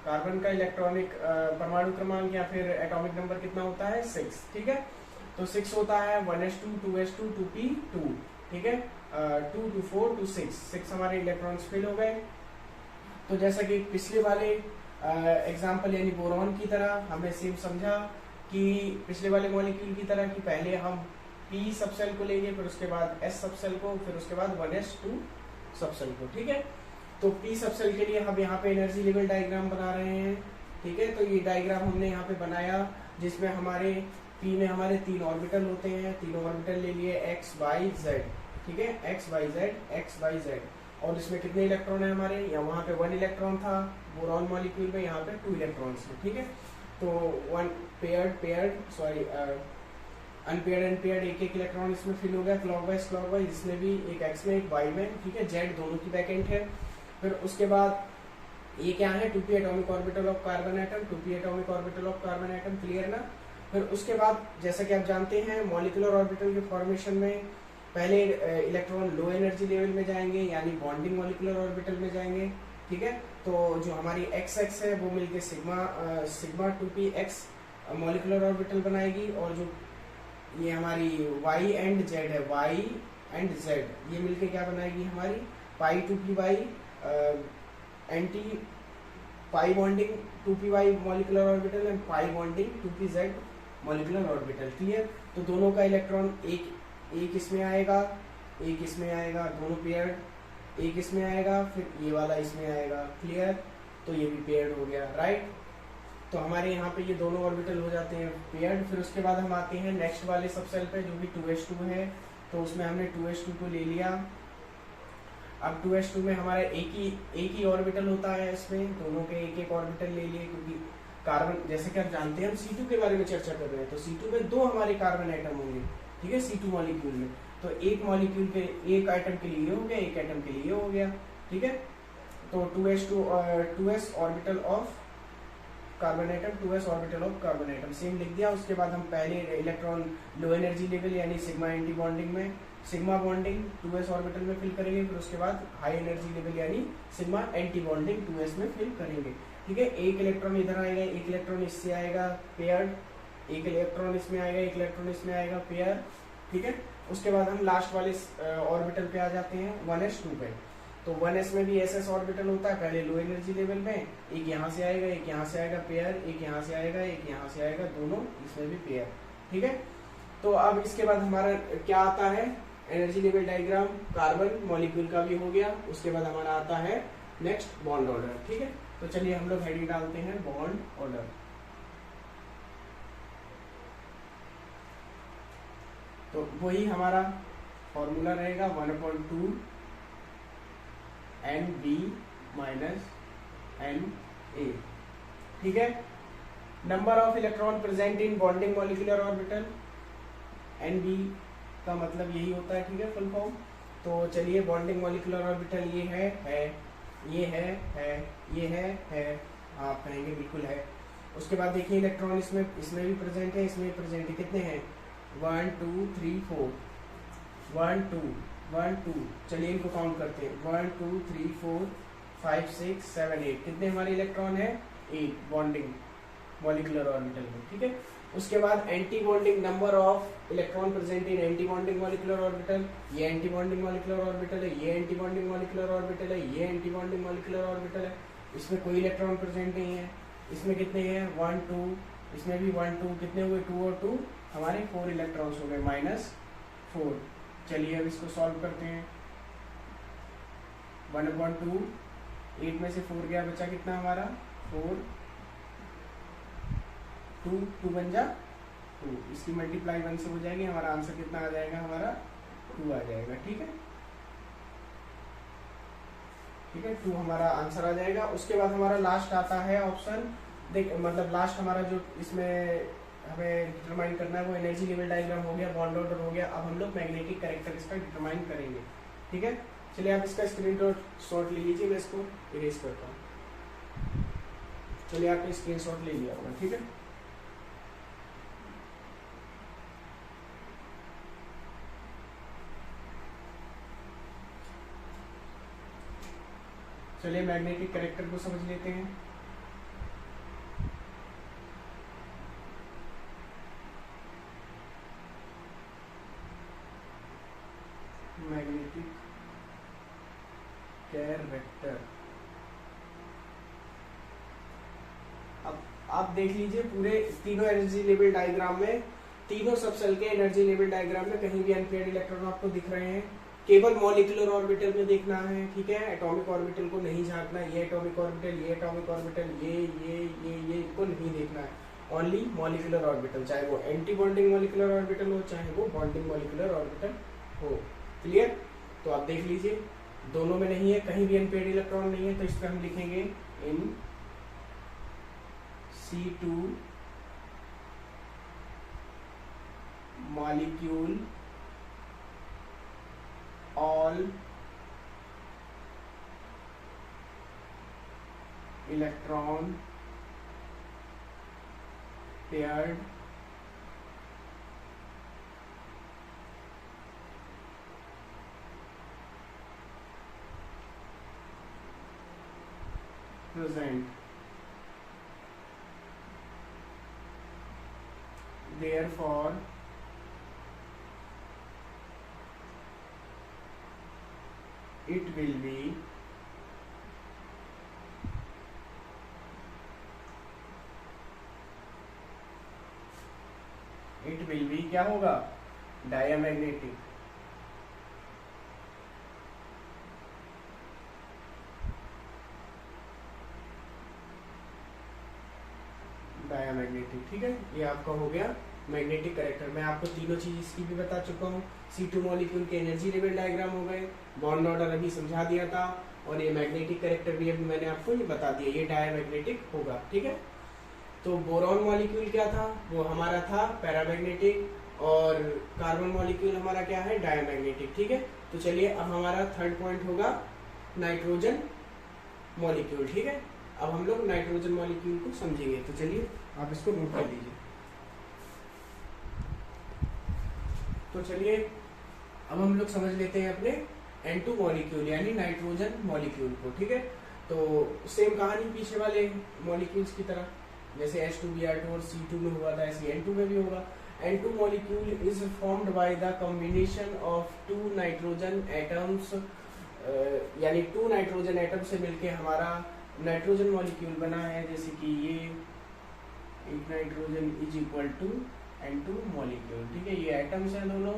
कार्बन का इलेक्ट्रॉनिक परमाणु क्रमांक या फिर एटॉमिक नंबर कितना होता है 6, ठीक है। तो 6 होता है 1s2 2s2 2p2, ठीक है। 2 2 4 2 6 हमारे इलेक्ट्रॉन्स फिल हो गए। तो जैसा कि पिछले वाले एग्जाम्पल यानी बोरॉन की तरह हमने सेम समझा कि पिछले वाले मॉलिक्यूल की तरह कि पहले हम P सबसेल को लेंगे, फिर उसके बाद S सबसेल को, फिर उसके बाद 1s2 सबसेल को, ठीक है। तो P सबसेल के लिए हम यहाँ पे एनर्जी लेवल डायग्राम बना रहे हैं, ठीक है। तो ये डायग्राम हमने यहाँ पे बनाया जिसमें हमारे P में हमारे 3 ऑर्बिटल होते हैं, 3 ऑर्बिटल ले लिए x y z, ठीक है, x y z। और इसमें कितने इलेक्ट्रॉन है हमारे, या वहाँ पे 1 इलेक्ट्रॉन था बोरॉन मॉलिक्यूल में, यहाँ पे 2 इलेक्ट्रॉन्स हैं, ठीक है। तो अनपेयर्ड एक इलेक्ट्रॉन इसमें फिल हो गया क्लॉकवाइज, इसमें भी एक x में एक y में, ठीक है। z दोनों की वैकेंट है। फिर उसके बाद ये क्या है, 2p atomic orbital of carbon atom, 2p atomic orbital of carbon atom, clear ना। फिर उसके बाद जैसा कि आप जानते हैं मॉलिक्यूलर ऑर्बिटल के फॉर्मेशन में पहले इलेक्ट्रॉन लो एनर्जी लेवल में जाएंगे यानी बॉन्डिंग मॉलिक्यूलर ऑर्बिटल में जाएंगे, ठीक है। तो जो हमारी XX है वो मिलके सिग्मा 2px मॉलिक्यूलर ऑर्बिटल बनाएगी, और जो ये हमारी Y एंड Z है, Y एंड Z ये मिलके क्या बनाएगी हमारी पाई 2py anti pi bonding 2py molecular orbital and pi bonding 2pz molecular orbital, clear. तो दोनों का इलेक्ट्रॉन एक इसमें आएगा, एक इसमें आएगा, दोनों पेयर्ड, एक इसमें आएगा, फिर ये वाला इसमें आएगा, क्लियर। तो ये भी पेयर्ड हो गया, राइट। तो हमारे यहाँ पे ये दोनों ऑर्बिटल हो जाते हैं पेयर्ड। फिर उसके बाद हम आते हैं नेक्स्ट वाले सबसेल पे जो कि 2s2 है। तो उसमें हमने 2s2 को ले लिया। अब 2s2 में हमारा एक ही ऑर्बिटल होता है, इसमें दोनों के एक ऑर्बिटल ले लिए, क्योंकि कार्बन जैसे कि आप जानते हैं हम C2 के बारे में चर्चा कर रहे हैं, तो C2 में 2 हमारे कार्बन एटम होंगे, ठीक है, C2 मॉलिक्यूल में। तो एक मॉलिक्यूल के एक एटम के लिए हो गया, एक एटम के लिए हो गया, ठीक है। तो 2s orbital of carbon atom, 2s orbital of carbon atom same लिख दिया। उसके बाद हम पहले इलेक्ट्रॉन लो एनर्जी लेवल यानी सिग्मा एंटी बॉन्डिंग में, सिग्मा बॉन्डिंग 2s ऑर्बिटल में फिल करेंगे, फिर उसके बाद हाई एनर्जी लेवल यानी सिग्मा एंटी बॉन्डिंग 2s में फिल करेंगे। ठीक है, एक इलेक्ट्रॉन इधर आएगा, एक इलेक्ट्रॉन इससे आएगा पेयर्ड, एक इलेक्ट्रॉन इसमें आएगा, एक इलेक्ट्रॉन इसमें आएगा पेयर। ठीक है, उसके बाद हम लास्ट वाले ऑर्बिटल पे आ जाते हैं 1s2 पे। तो 1s में भी ss ऑर्बिटल होता है पहले लो एनर्जी लेवल में, एक यहाँ से आएगा, एक यहाँ से आएगा पेयर, एक यहाँ से आएगा, एक यहाँ से आएगा, दोनों इसमें भी पेयर। ठीक है, तो अब इसके बाद हमारा क्या आता है, energy level diagram carbon molecule का भी हो गया। उसके बाद हमारा आता है नेक्स्ट बॉन्ड ऑर्डर। ठीक है, तो चलिए हम लोग हेडिंग डालते हैं बॉन्ड ऑर्डर। तो वही हमारा फॉर्मूला रहेगा 1/2 NB माइनस NA। ठीक है, number of electron present in bonding molecular orbital, NB का मतलब यही होता है। ठीक है, फुल फॉर्म। तो चलिए बॉन्डिंग मॉलिक्यूलर ऑर्बिटल ये है, ये है, ये है, आप कहेंगे बिल्कुल है। उसके बाद देखिए इलेक्ट्रॉन इसमें भी प्रेजेंट है, इसमें प्रेजेंट है, कितने हैं 1 2 3 4, 1 2 1 2, चलिए इनको काउंट करते हैं 1 2 3 4 5 6 7 8, कितने हमारे इलेक्ट्रॉन है 8 बॉन्डिंग मॉलिक्यूलर ऑर्बिटल में। ठीक है, उसके बाद anti bonding, number of electron present in anti bonding molecular orbital, ये एंटी बॉन्डिंग मॉलिक्यूलर ऑर्बिटल है, ये एंटी बॉन्डिंग मॉलिक्यूलर ऑर्बिटल है, ये एंटी बॉन्डिंग मॉलिक्यूलर ऑर्बिटल है। इसमें कोई इलेक्ट्रॉन प्रेजेंट नहीं है। इसमें कितने हैं 1 2, इसमें भी 1 2, कितने हुए 2 और 2 हमारे 4 इलेक्ट्रॉन्स हो गए -4। चलिए अब इसको सॉल्व करते हैं। 1/2, 8 में से 4 गया, बचा कितना हमारा 4, 2 बन जा 2, इसकी मल्टीप्लाई 1 से हो जाएगी, हमारा आंसर कितना आ जाएगा, हमारा 2 आ जाएगा। ठीक है, ठीक है, 2 हमारा आंसर आ जाएगा। उसके बाद हमारा लास्ट आता है ऑप्शन, देख मतलब लास्ट हमारा जो इसमें हमें डिटरमाइन करना है वो एनर्जी लेवल डायग्राम हो गया, बॉन्ड ऑर्डर हो गया। अब हम लोग मैग्नेटिक कैरेक्टरिस्टिक्स का डिटरमाइन करेंगे। ठीक है, चलिए आप इसका स्क्रीनशॉट ले लीजिए, मैं इसको इरेज करता हूँ। चलिए आपने स्क्रीनशॉट ले लिया होगा। ठीक है, चलिए मैग्नेटिक कैरेक्टर को समझ लेते हैं। मैग्नेटिक कैरेक्टर, अब आप देख लीजिए पूरे तीनों एनर्जी लेवल डायग्राम में, तीनों सबसेल के एनर्जी लेवल डायग्राम में कहीं भी अनपेयर्ड इलेक्ट्रॉन आपको दिख रहे हैं। केवल मॉलिक्यूलर ऑर्बिटल में देखना है। ठीक है, एटॉमिक ऑर्बिटल को नहीं झांकना, ये एटॉमिक ऑर्बिटल, ये एटॉमिक ऑर्बिटल, ये इनको नहीं देखना है। ओनली मॉलिक्यूलर ऑर्बिटल, चाहे वो एंटी बॉन्डिंग मॉलिक्यूलर ऑर्बिटल हो, चाहे वो बॉन्डिंग मॉलिक्यूलर ऑर्बिटल हो। क्लियर? तो आप देख लीजिए दोनों में नहीं है, कहीं भी अनपेयर्ड इलेक्ट्रॉन नहीं है, तो इस पर हम लिखेंगे इन C2 molecule all electron paired present, therefore it will be क्या होगा, डायमैग्नेटिक। डायमैग्नेटिक, ठीक है, ये आपका हो गया मैग्नेटिक कैरेक्टर। मैं आपको तीनों चीज इसकी भी बता चुका हूँ। C2 मॉलिक्यूल के एनर्जी लेवल डायग्राम हो गए, बॉन्ड ऑर्डर अभी समझा दिया था, और ये मैग्नेटिक कैरेक्टर भी अभी मैंने आपको ये बता दिया, ये डायमैग्नेटिक होगा। ठीक है, तो बोरॉन मॉलिक्यूल क्या था, वो हमारा था पैरामैग्नेटिक, और कार्बन मॉलिक्यूल हमारा क्या है, डायमैग्नेटिक। ठीक है, तो चलिए अब हमारा थर्ड पॉइंट होगा नाइट्रोजन मॉलिक्यूल। ठीक है, अब हम लोग नाइट्रोजन मॉलिक्यूल को समझेंगे, तो चलिए आप इसको नोट कर लीजिए। तो चलिए अब हम लोग समझ लेते हैं अपने N2 मॉलिक्यूल यानी नाइट्रोजन मॉलिक्यूल को। ठीक है, तो सेम कहानी पीछे वाले मॉलिक्यूल्स की तरह, जैसे H2Br2 और C2 में हुआ था ऐसे N2 में भी होगा। N2 molecule is formed by the combination of 2 nitrogen atoms, यानी 2 नाइट्रोजन एटम से मिलके हमारा नाइट्रोजन मॉलिक्यूल बना है। जैसे कि ये एक nitrogen is equal to N2 molecule. ठीक है, ये एटम्स हैं दोनों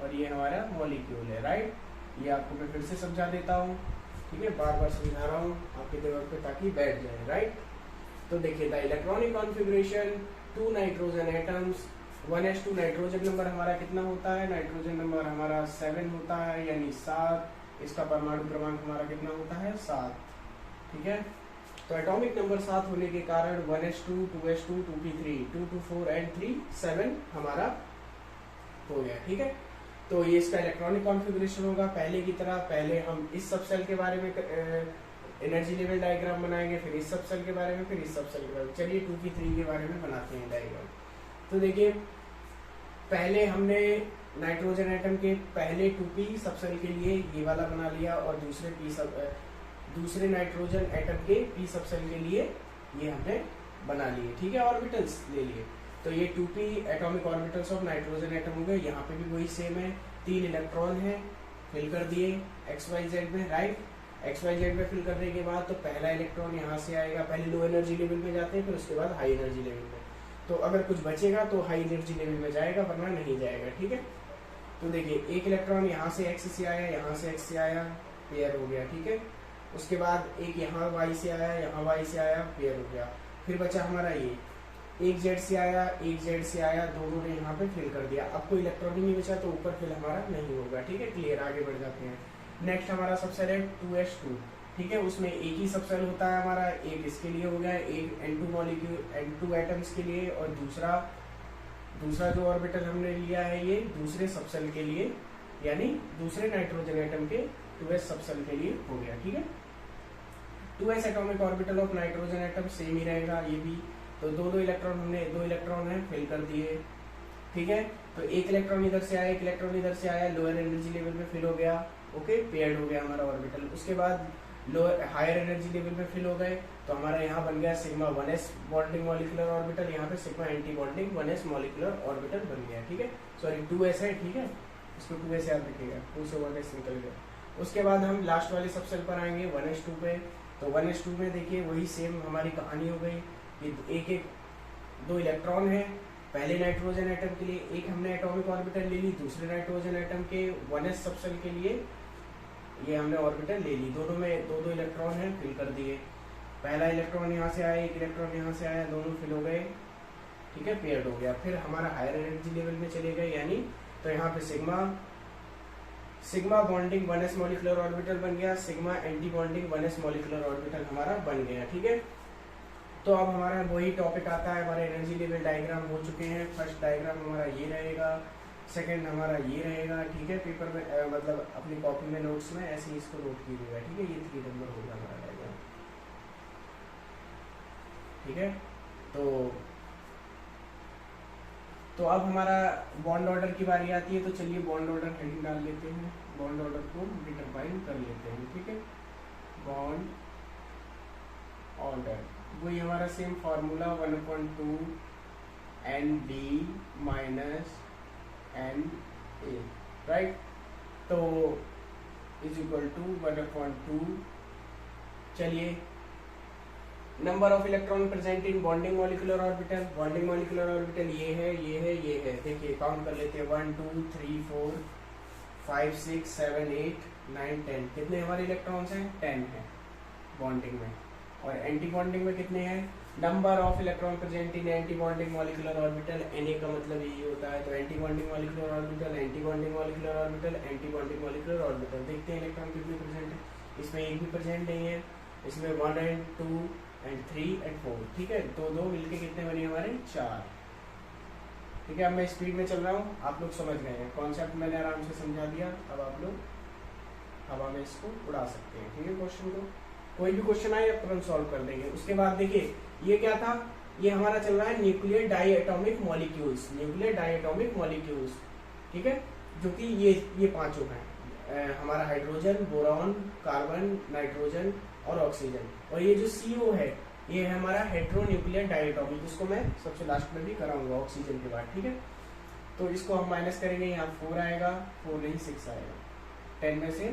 और ये हमारा मॉलिक्यूल है, राइट। ये आपको मैं फिर से समझा देता हूँ, ठीक है, बार बार समझा रहा हूँ आपके दिमाग पे ताकि बैठ जाए, राइट। तो देखिए the electronic configuration 2 nitrogen atoms 1s2 nitrogen number हमारा कितना होता है, नाइट्रोजन नंबर हमारा 7 होता है यानी 7। इसका परमाणु क्रमांक हमारा कितना होता है 7। ठीक है, तो एटॉमिक नंबर 7 होने के कारण 1s2 2s2 2p3 2 2 4 एंड 3 7 हमारा हो गया। ठीक है, तो ये इसका इलेक्ट्रॉनिक कॉन्फ़िगरेशन होगा पहले की तरह। पहले हम इस सब सेल के बारे में एनर्जी लेवल डायग्राम बनाएंगे, फिर इस सब सेल के बारे में, फिर इस सब सेल के बारे में। चलिए 2p3 के बारे में बनाते हैं डायग्राम। तो देखिए पहले हमने नाइट्रोजन एटम के पहले 2p सब सेल के लिए ये वाला बना लिया और दूसरे नाइट्रोजन एटम के p सब सेल के लिए ये हमने बना लिए। ठीक है, ऑर्बिटल्स ले लिए। तो ये 2p atomic orbitals of nitrogen atom हो गए। यहाँ पे भी वही सेम है, 3 इलेक्ट्रॉन है, फिल कर दिए XYZ में, राइट। XYZ में फिल करने के बाद तो पहला इलेक्ट्रॉन यहाँ से आएगा, पहले लो एनर्जी लेवल में जाते हैं, फिर उसके बाद हाई एनर्जी लेवल में। तो अगर कुछ बचेगा तो हाई एनर्जी लेवल में जाएगा, वरना नहीं जाएगा। ठीक है, तो देखिए एक इलेक्ट्रॉन यहाँ से X से आया, यहाँ से X से आया, पेयर हो गया। ठीक है, उसके बाद एक यहाँ Y से आया, यहाँ Y से आया, पेयर हो गया। फिर बचा हमारा ये एक Z से आया, एक Z से आया, दोनों ने यहाँ पे फिल कर दिया। अब कोई इलेक्ट्रॉन ही नहीं बचा तो ऊपर फिल हमारा नहीं होगा। ठीक है, क्लियर, आगे बढ़ जाते हैं। नेक्स्ट हमारा सबसेल है 2s2। ठीक है, उसमें एक ही सबसेल होता है हमारा, एक इसके लिए हो गया, एक N2 मॉलिक्यूल N2 एटम्स के लिए, और दूसरा जो ऑर्बिटल हमने लिया है ये दूसरे सबसेल के लिए, यानी दूसरे नाइट्रोजन एटम के 2s सबसेल के लिए हो गया। ठीक है, 2s atomic orbital of nitrogen atom same ही रहेगा ये भी। तो दो इलेक्ट्रॉन है फिल कर दिए। ठीक है, तो एक इलेक्ट्रॉन इधर से आया, एक इलेक्ट्रॉन इधर से आया, लोअर एनर्जी लेवल में फिल हो गया। ओके, पेयर्ड हो गया हमारा ऑर्बिटल। उसके बाद लोअर हायर एनर्जी लेवल में फिल हो गए, तो हमारा यहाँ बन गया sigma 1s bonding molecular orbital, यहाँ पे sigma anti bonding 1s molecular orbital बन गया। ठीक है, सॉरी 2s है। ठीक है, इसको 2s याद रखिएगा, 2 से 1s निकल गया। उसके बाद हम लास्ट वाले सबसेल पर आएंगे 1s2 पे। तो 1s2 में देखिए वही सेम हमारी कहानी हो गई कि दो इलेक्ट्रॉन है पहले नाइट्रोजन एटम के लिए, एक हमने एटॉमिक ऑर्बिटल ले ली दूसरे नाइट्रोजन एटम के 1s सबसेल के लिए, ये हमने ऑर्बिटल ले ली। दोनों में दो इलेक्ट्रॉन है, फिल कर दिए। पहला इलेक्ट्रॉन यहाँ से आया, एक इलेक्ट्रॉन यहाँ से आया, दोनों फिल हो गए। ठीक है, पेयर्ड हो गया। फिर हमारा हायर एनर्जी लेवल में चले गए, यानी तो यहाँ पे sigma bonding 1s molecular orbital बन गया, sigma anti bonding 1s molecular orbital हमारा बन गया। ठीक है, तो अब हमारा वही टॉपिक आता है, हमारे एनर्जी लेवल डायग्राम हो चुके हैं। फर्स्ट डायग्राम हमारा ये रहेगा, सेकंड हमारा ये रहेगा। ठीक है, पेपर में मतलब अपनी कॉपी में नोट्स में ऐसे ही इसको नोट कीजिएगा। ठीक है, ये 3 नंबर होगा हमारा डायग्राम। ठीक है, तो अब हमारा बॉन्ड ऑर्डर की बारी आती है। तो चलिए बॉन्ड ऑर्डर हेडिंग डाल लेते हैं, बॉन्ड ऑर्डर को डिटरमाइन कर लेते हैं। ठीक है, बॉन्ड ऑर्डर वही हमारा same formula 1/2 ND minus NA, right. तो इज इक्वल टू 1/2। चलिए number of electron present in bonding molecular orbital, bonding molecular orbital ये है, ये है, ये है। देखिए काउंट कर लेते हैं 1 2 3 4 5 6 7 8 9 10। कितने हमारे इलेक्ट्रॉन्स हैं? 10 है बॉन्डिंग में। और एंटी बॉन्डिंग में कितने हैं? Number of electron present in anti bonding molecular orbital, Na का मतलब यही होता है। तो anti bonding molecular orbital, anti bonding molecular orbital, anti bonding molecular orbital. देखते हैं इलेक्ट्रॉन कितने प्रेजेंट है। इसमें एक भी प्रेजेंट नहीं है, इसमें 1 and 2 and 3 and 4। ठीक है, दो मिलके कितने बने हमारे? 4। ठीक है, अब मैं स्पीड में चल रहा हूँ, आप लोग समझ गए हैं कॉन्सेप्ट, मैंने आराम से समझा दिया। अब आप लोग हवा में इसको उड़ा सकते हैं। ठीक है, क्वेश्चन को कोई भी क्वेश्चन आए तुरंत सॉल्व कर देंगे। उसके बाद देखिए ये क्या था, ये हमारा चल रहा है nuclear diatomic molecules, nuclear diatomic molecules, ठीक है, जो कि ये पांचों हैं हमारा हाइड्रोजन, बोरॉन, कार्बन, नाइट्रोजन और ऑक्सीजन। और ये जो CO है ये है हमारा हेट्रोन्यूक्लियर डाइएटॉमिक, जिसको मैं सबसे लास्ट में भी कराऊंगा ऑक्सीजन के बाद, ठीक है। तो इसको हम माइनस करेंगे, यहाँ 4 आएगा, 4 नहीं 6 आएगा, 10 में से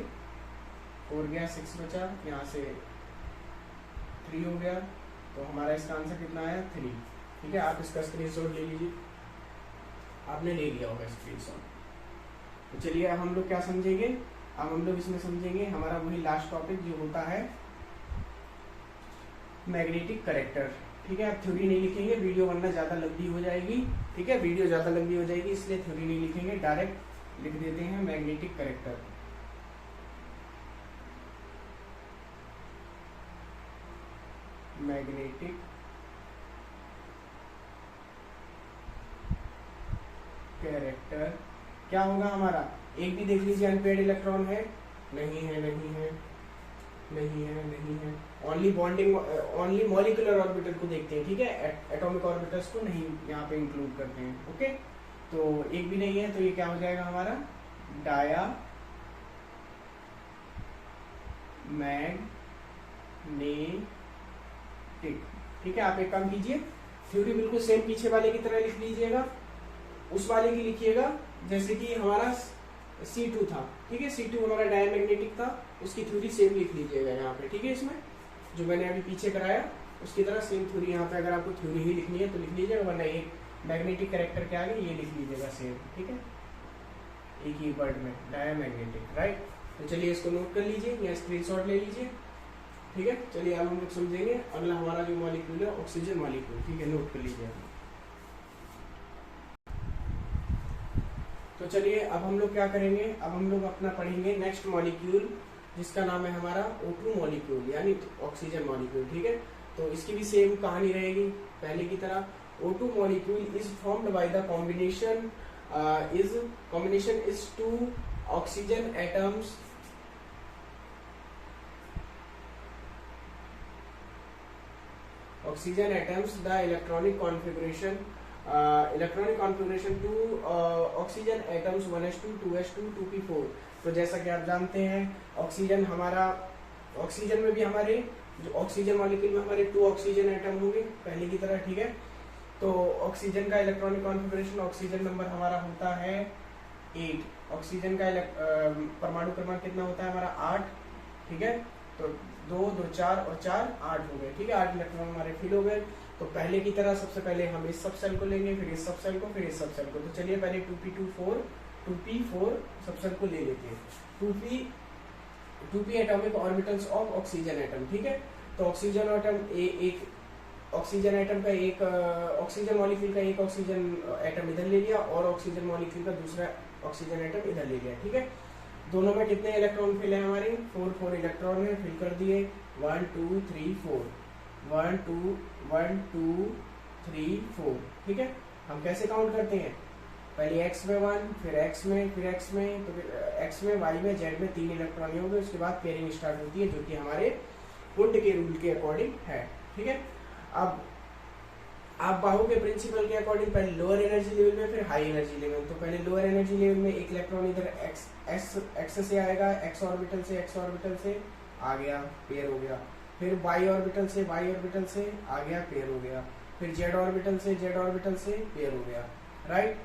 4 गया, 6 बचा, यहाँ से 3 हो गया, तो हमारा इसका आंसर कितना आया 3, ठीक है। आप इसका स्क्रीनशॉट ले लीजिए, आपने ले लिया होगा स्क्रीनशॉट। तो चलिए अब हम लोग क्या समझेंगे, अब हम लोग इसमें समझेंगे हमारा वही लास्ट टॉपिक जो होता है मैग्नेटिक करेक्टर, ठीक है। आप थ्योरी नहीं लिखेंगे, वीडियो वरना ज्यादा लंबी हो जाएगी, ठीक है, वीडियो ज्यादा लंबी हो जाएगी, इसलिए थ्योरी नहीं लिखेंगे, डायरेक्ट लिख देते हैं मैग्नेटिक करेक्टर। मैग्नेटिक कैरेक्टर क्या होगा हमारा, एक भी देख लीजिए अनपेयर्ड इलेक्ट्रॉन है, नहीं है, नहीं है, नहीं है, नहीं है, only bonding, only molecular orbital को देखते हैं, ठीक है, एटॉमिक ऑर्बिटल्स को नहीं यहाँ पे इंक्लूड करते हैं, ओके। तो एक भी नहीं है, तो ये क्या हो जाएगा हमारा डाया मैग्नेटिक, ठीक है। आप एक काम कीजिए, थ्योरी बिल्कुल सेम पीछे वाले की तरह लिख लीजिएगा, उस वाले की लिखिएगा जैसे कि हमारा C2 था, ठीक है, C2 हमारा डायमैग्नेटिक था, उसकी थ्योरी सेम लिख लीजिएगा यहाँ पे, ठीक है। इसमें जो मैंने अभी पीछे कराया उसकी तरह सेम थ्योरी यहाँ पे, अगर आपको थ्योरी ही लिखनी है तो लिख लीजिएगा, वरना एक मैग्नेटिक कैरेक्टर के आगे ये लिख लीजिएगा सेम, ठीक है, एक ही वर्ड में डायमैग्नेटिक, राइट। तो चलिए इसको नोट कर लीजिए या स्क्रीनशॉट ले लीजिए, ठीक है। चलिए अब हम लोग समझेंगे अगला हमारा जो मॉलिक्यूल है ऑक्सीजन मॉलिक्यूल, ठीक है, नोट कर लीजिए। तो चलिए अब हम लोग क्या करेंगे, अब हम लोग अपना पढ़ेंगे नेक्स्ट मॉलिक्यूल जिसका नाम है हमारा O2 मॉलिक्यूल यानी ऑक्सीजन मॉलिक्यूल, ठीक है। तो इसकी भी सेम कहानी रहेगी पहले की तरह। O2 molecule is formed by the combination is 2 oxygen atoms the electronic configuration 2 oxygen atoms 1s2 2s2 2p4। तो जैसा कि आप जानते हैं ऑक्सीजन हमारा, ऑक्सीजन में भी हमारे जो ऑक्सीजन मॉलिक्यूल में हमारे 2 ऑक्सीजन एटम होंगे पहले की तरह, ठीक है। तो ऑक्सीजन का इलेक्ट्रॉनिक कॉन्फ़िगरेशन, ऑक्सीजन नंबर हमारा होता है 8, ऑक्सीजन का परमाणु क्रमांक कितना होता है हमारा 8, ठीक है। तो 2 2 4 और 4 8 हो गए, ठीक है, 8 इलेक्ट्रॉन हमारे फिल हो गए। तो पहले की तरह सबसे पहले हम इस सब सेल को लेंगे, फिर इस सब सेल को, फिर इस सब सेल को। तो चलिए पहले 2p4 सब सेल को ले लेते हैं। 2p atomic orbitals of oxygen atom, ठीक है। तो ऑक्सीजन एटम एक ऑक्सीजन एटम का एक ऑक्सीजन मॉलिक्यूल का एक ऑक्सीजन एटम इधर ले लिया और ऑक्सीजन मॉलिक्यूल का दूसरा ऑक्सीजन एटम इधर ले लिया, ठीक है। दोनों में कितने इलेक्ट्रॉन फिल है हमारे 4 इलेक्ट्रॉन है, फिल कर दिए 1 2 3 4 1 2 1 2 3 4, ठीक है। हम कैसे काउंट करते हैं, पहले x में 1, फिर x में, फिर x में, तो फिर x में, y में, z में 3 इलेक्ट्रॉन होंगे। उसके बाद पेयरिंग स्टार्ट होती है जो कि हमारे वुंड के रूल के अकॉर्डिंग है, ठीक है। अब आप बाहु के प्रिंसिपल के अकॉर्डिंग पहले लोअर एनर्जी लेवल में, फिर हाई एनर्जी लेवल। तो पहले लोअर एनर्जी लेवल में एक इलेक्ट्रॉन इधर x से आएगा, x ऑर्बिटल से आ गया, पेयर हो गया। फिर y ऑर्बिटल से आ गया, पेयर हो गया। फिर z ऑर्बिटल से पेयर हो गया, राइट।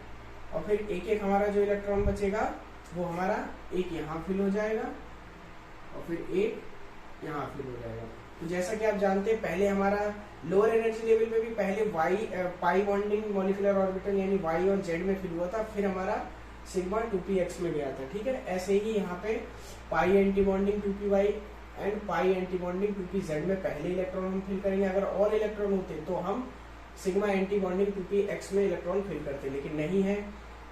और फिर एक एक हमारा जो इलेक्ट्रॉन बचेगा वो हमारा एक यहाँ फिल हो जाएगा और फिर एक यहाँ फिल हो जाएगा। तो जैसा कि आप जानते हैं पहले हमारा लोअर एनर्जी लेवल में भी पहले पाई बॉन्डिंग मॉलिक्यूलर ऑर्बिटल यानी y और z में फिल हुआ था, फिर हमारा सिग्मा 2px में गया था, ठीक है। ऐसे ही यहाँ पे pi antibonding 2py and pi antibonding 2pz में पहले इलेक्ट्रॉन हम फिल करेंगे। अगर और इलेक्ट्रॉन होते तो हम सिग्मा एंटी बॉन्डिंग 2px में इलेक्ट्रॉन फिल करते, लेकिन नहीं है।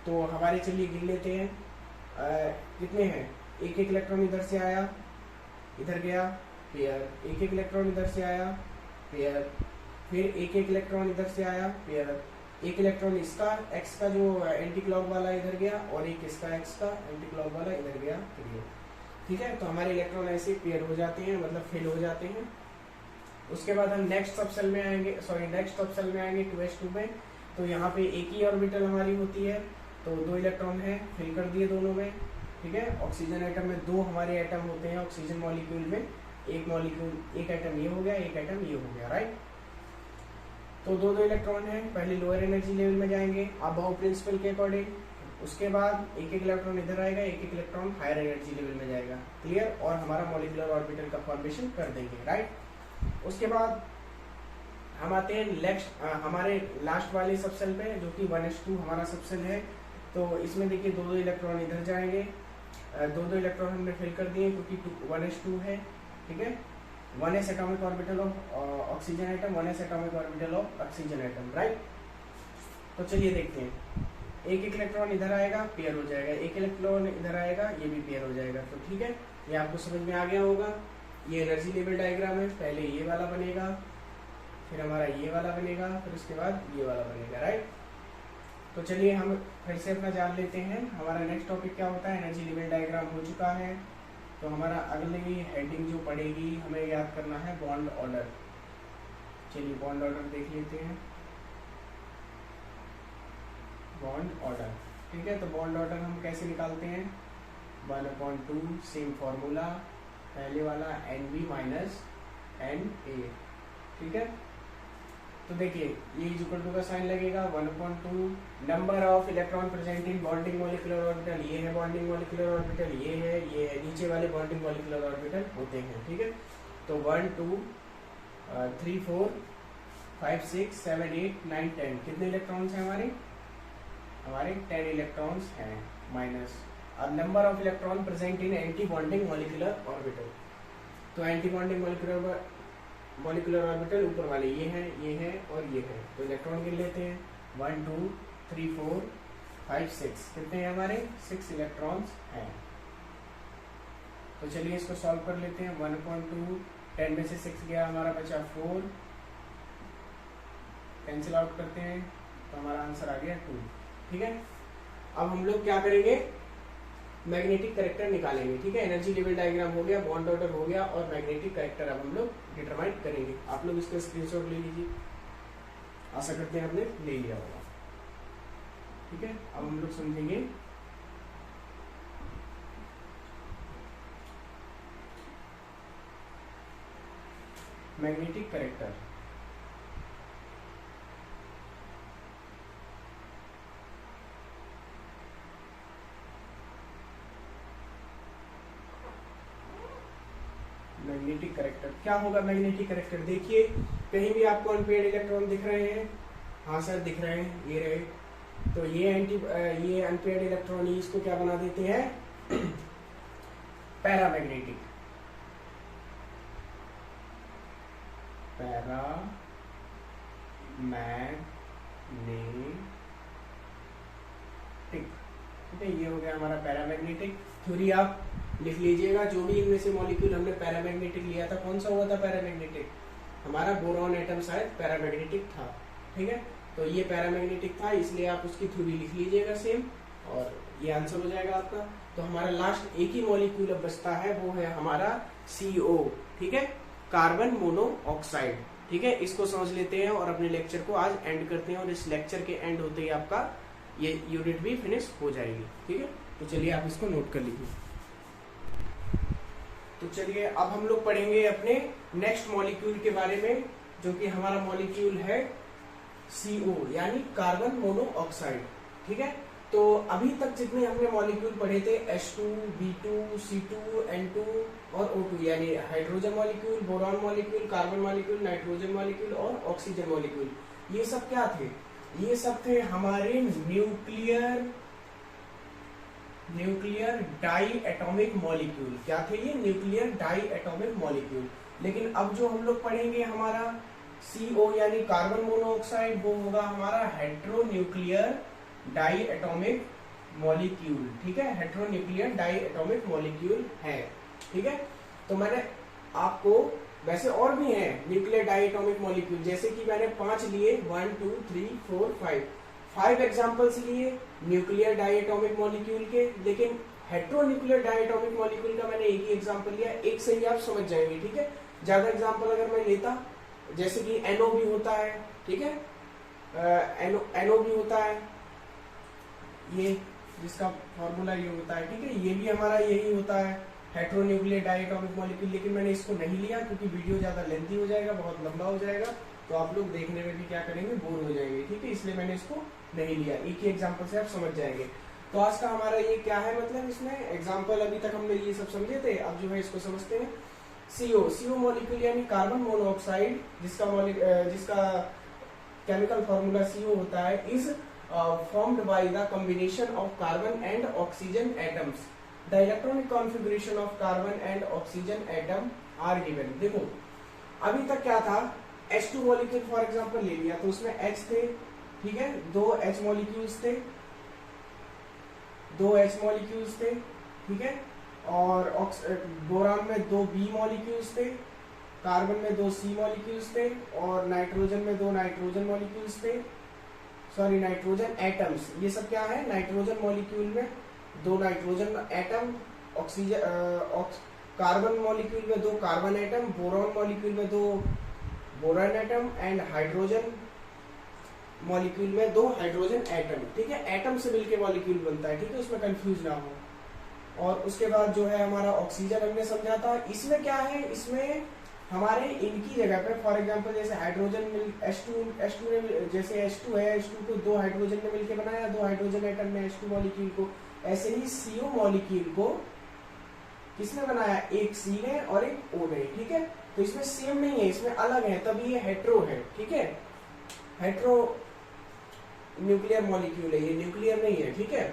तो हमारे चलिए गिन लेते हैं कितने हैं, एक एक इलेक्ट्रॉन इधर से आया, इधर गया, पेयर, एक एक इलेक्ट्रॉन इधर से आया, पेयर, फिर एक एक इलेक्ट्रॉन इधर से आया, पेयर, एक इलेक्ट्रॉन इसका x का जो एंटी क्लॉक वाला इधर गया और एक इसका x का एंटी क्लॉक वाला इधर गया, फिर ठीक है, तो हमारे इलेक्ट्रॉन ऐसे पेयर हो जाते हैं, मतलब फिल हो जाते हैं। उसके बाद हम नेक्स्ट सब सेल में आएंगे, नेक्स्ट सब सेल में आएंगे 2s2 में। तो यहाँ पे एक ही ऑर्बिटल हमारी होती है, तो 2 इलेक्ट्रॉन है, फिल कर दिए दोनों में। ठीक है, ऑक्सीजन एटम में 2 हमारे एटम होते हैं, ऑक्सीजन मॉलिक्यूल में एक एटम ये हो गया, एक एटम ये हो गया, राइट। तो 2 इलेक्ट्रॉन है, पहले लोअर एनर्जी लेवल में जाएंगे अबव प्रिंसिपल के अकॉर्डिंग। उसके बाद एक इलेक्ट्रॉन इधर आएगा, एक इलेक्ट्रॉन हायर एनर्जी लेवल में जाएगा, क्लियर, और हमारा मॉलिक्यूलर ऑर्बिटल का फॉर्मेशन कर देंगे, राइट। उसके बाद हम आते हैं हमारे लास्ट वाले सबसेल पे, जो कि 1s2 हमारा सबसेल है। तो इसमें देखिए 2 इलेक्ट्रॉन इधर जाएंगे, 2 इलेक्ट्रॉन हमने फिल कर दिए क्योंकि 1s2 है। ठीक है, 1s atomic orbital of oxygen atom, 1s atomic orbital of oxygen atom, right. तो चलिए देखते हैं, एक इलेक्ट्रॉन इधर आएगा, पेयर हो जाएगा, एक इलेक्ट्रॉन इधर आएगा, ये भी पेयर हो जाएगा। तो ठीक है, ये आपको समझ में आ गया होगा। ये एनर्जी लेवल डायग्राम है, पहले ये वाला बनेगा, फिर हमारा ये वाला बनेगा, फिर उसके बाद ये वाला बनेगा, राइट। तो चलिए हम फिर से अपना जान लेते हैं, हमारा नेक्स्ट टॉपिक क्या होता है। एनर्जी लेवल डायग्राम हो चुका है, तो हमारा अगली हेडिंग जो पड़ेगी हमें याद करना है बॉन्ड ऑर्डर। चलिए बॉन्ड ऑर्डर देख लेते हैं, बॉन्ड ऑर्डर। ठीक है, तो बॉन्ड ऑर्डर हम कैसे निकालते हैं, 1/2 सेम फॉर्मूला, पहले वाला NB माइनस NA। ठीक है, तो देखिए ये इक्वल टू का साइन लगेगा, 1/2 number of electron present in bonding molecular orbital, ये है बॉन्डिंग मॉलिक्यूलर ऑर्बिटल, ये है नीचे वाले बॉन्डिंग मॉलिक्यूलर ऑर्बिटल होते हैं। ठीक है, तो 1 2 3 4 5 6 7 8 9 10 कितने इलेक्ट्रॉन्स हैं हमारे 10 इलेक्ट्रॉन्स हैं माइनस। अब number of electron present in anti bonding molecular orbital, तो एंटी बॉन्डिंग मॉलिक्यूलर ऑर्बिटल ऊपर वाले ये है और ये है। तो इलेक्ट्रॉन गिन लेते हैं, 1 2 3 4 5 6 कितने हैं हमारे 6 इलेक्ट्रॉन्स हैं। तो चलिए इसको सॉल्व कर लेते हैं, 1/2 10 में से 6 गया, हमारा बचा 4, कैंसिल आउट करते हैं तो हमारा आंसर आ गया 2। ठीक है, अब हम लोग क्या करेंगे, मैग्नेटिक करेक्टर निकालेंगे। ठीक है, एनर्जी लेवल डायग्राम हो गया, बॉन्ड ऑर्डर हो गया, और मैग्नेटिक करेक्टर अब हम लोग डिटरमाइन करेंगे। आप लोग इसका स्क्रीनशॉट ले लीजिए, आशा करते हैं आपने ले लिया होगा। ठीक है, अब हम लोग समझेंगे मैग्नेटिक करेक्टर। मैग्नेटिक करेक्टर क्या होगा। मैग्नेटिक करेक्टर देखिए, कहीं भी आपको अनपेयर्ड इलेक्ट्रॉन दिख रहे हैं, हाँ सर दिख रहे हैं, ये रहे, तो ये अनपेयर्ड इलेक्ट्रॉन इसको क्या बना देते हैं पैरामैग्नेटिक। ठीक है, ये हो गया हमारा पैरामैग्नेटिक। थ्योरी आप लिख लीजिएगा, जो भी इनमें से मॉलिक्यूल हमने पैरामैग्नेटिक लिया था, कौन सा हुआ था पैरामैग्नेटिक, हमारा बोरॉन एटम शायद पैरामैग्नेटिक था। ठीक है, तो ये पैरामैग्नेटिक था, इसलिए आप उसकी थ्योरी लिख लीजिएगा सेम, और ये आंसर हो जाएगा आपका। तो हमारा लास्ट एक ही मॉलिक्यूल अब बचता है, वो है हमारा CO। ठीक है, कार्बन मोनोऑक्साइड। ठीक है, इसको समझ लेते हैं और अपने लेक्चर को आज एंड करते हैं, और इस लेक्चर के एंड होते ही आपका ये यूनिट भी फिनिश हो जाएगी। ठीक है, तो चलिए आप इसको नोट कर लीजिए। तो चलिए अब हम लोग पढ़ेंगे अपने नेक्स्ट मॉलिक्यूल के बारे में, जो कि हमारा मॉलिक्यूल है CO यानी कार्बन मोनोऑक्साइड। ठीक है, तो अभी तक जितने हमने मॉलिक्यूल पढ़े थे H2, B2, C2, N2 और O2 यानी hydrogen molecule, boron molecule, carbon molecule, nitrogen molecule और ऑक्सीजन मॉलिक्यूल, ये सब क्या थे, ये सब थे हमारे न्यूक्लियर डाई एटॉमिक मॉलिक्यूल। क्या थे ये, न्यूक्लियर डाई एटॉमिक मॉलिक्यूल। लेकिन अब जो हम लोग पढ़ेंगे हमारा CO यानी कार्बन मोनोऑक्साइड, वो होगा हमारा हेट्रोन्यूक्लियर डाई एटॉमिक मॉलिक्यूल। ठीक है, हेट्रोन्यूक्लियर डाई एटॉमिक मॉलिक्यूल है। ठीक है, तो मैंने आपको, वैसे और भी हैं न्यूक्लियर डाई एटॉमिक मॉलिक्यूल, जैसे कि मैंने 5 लिए, 1 2 3 4 5 एग्जाम्पल्स लिए न्यूक्लियर डाई एटॉमिक मॉलिक्यूल के। लेकिन हेट्रोन्यूक्लियर डायटोमिक मॉलिक्यूल का मैंने एक ही एग्जांपल लिया, एक से ही आप समझ जाएंगे, ठीक है। ज्यादा एग्जांपल अगर मैं लेता, जैसे कि NO भी होता है, ठीक है, NO भी होता है, ये जिसका फॉर्मूला ये होता है, ठीक है, ये भी हमारा यही होता है हेट्रोन्यूक्लियर डायटोमिक मॉलिक्यूल। लेकिन मैंने इसको नहीं लिया क्योंकि वीडियो ज्यादा लेंथी हो जाएगा, बहुत लंबा हो जाएगा, तो आप लोग देखने में भी क्या करेंगे, बोर हो जाएंगे, ठीक है, इसलिए मैंने इसको नहीं लिया। एक ही एग्जांपल से आप समझ जाएंगे। तो आज का हमारा ये क्या है, मतलब इसमें एग्जांपल अभी तक हमने ये सब समझे थे, अब जो है इसको समझते हैं। CO मॉलिक्यूल यानी कार्बन मोनोऑक्साइड, जिसका केमिकल फॉर्मूला CO होता है, is formed by the combination of carbon and oxygen atoms. The electronic configuration of carbon and oxygen atom are given. देखो अभी तक क्या था, H2 मॉलिक्यूल फॉर एग्जांपल ले लिया, तो उसमें H थे, ठीक है, 2 H मॉलिक्यूल्स थे, 2 H मॉलिक्यूल्स थे, ठीक है, और बोरान में 2 B मॉलिक्यूल्स थे, कार्बन में 2 C मॉलिक्यूल्स थे, और नाइट्रोजन में 2 नाइट्रोजन मॉलिक्यूल्स थे, सॉरी नाइट्रोजन एटम्स। ये सब क्या है, नाइट्रोजन मॉलिक्यूल में 2 nitrogen atom, oxygen carbon molecule में 2 कार्बन एटम, बोरॉन मॉलिक्यूल में 2 boron atom, and hydrogen molecule में 2 हाइड्रोजन एटम, ठीक है। एटम से मिलके मॉलिक्यूल बनता है, ठीक है, उसमें कंफ्यूज ना हो। और उसके बाद जो है हमारा ऑक्सीजन हमने समझा था। इसमें क्या है, इसमें हमारे इनकी जगह पे फॉर एग्जांपल जैसे हाइड्रोजन मिल H2 ने, जैसे H2 है, H2 को 2 हाइड्रोजन ने मिलकर बनाया, 2 हाइड्रोजन एटम ने H2 मॉलिक्यूल को, ऐसे ही CO मॉलिक्यूल को किसने बनाया, एक C ने और एक O ने, ठीक है। तो इसमें सेम नहीं है, इसमें अलग है, तभी ये हेट्रो है, ठीक है, हेट्रो न्यूक्लियर मॉलिक्यूल है, ये न्यूक्लियर नहीं है, ठीक है।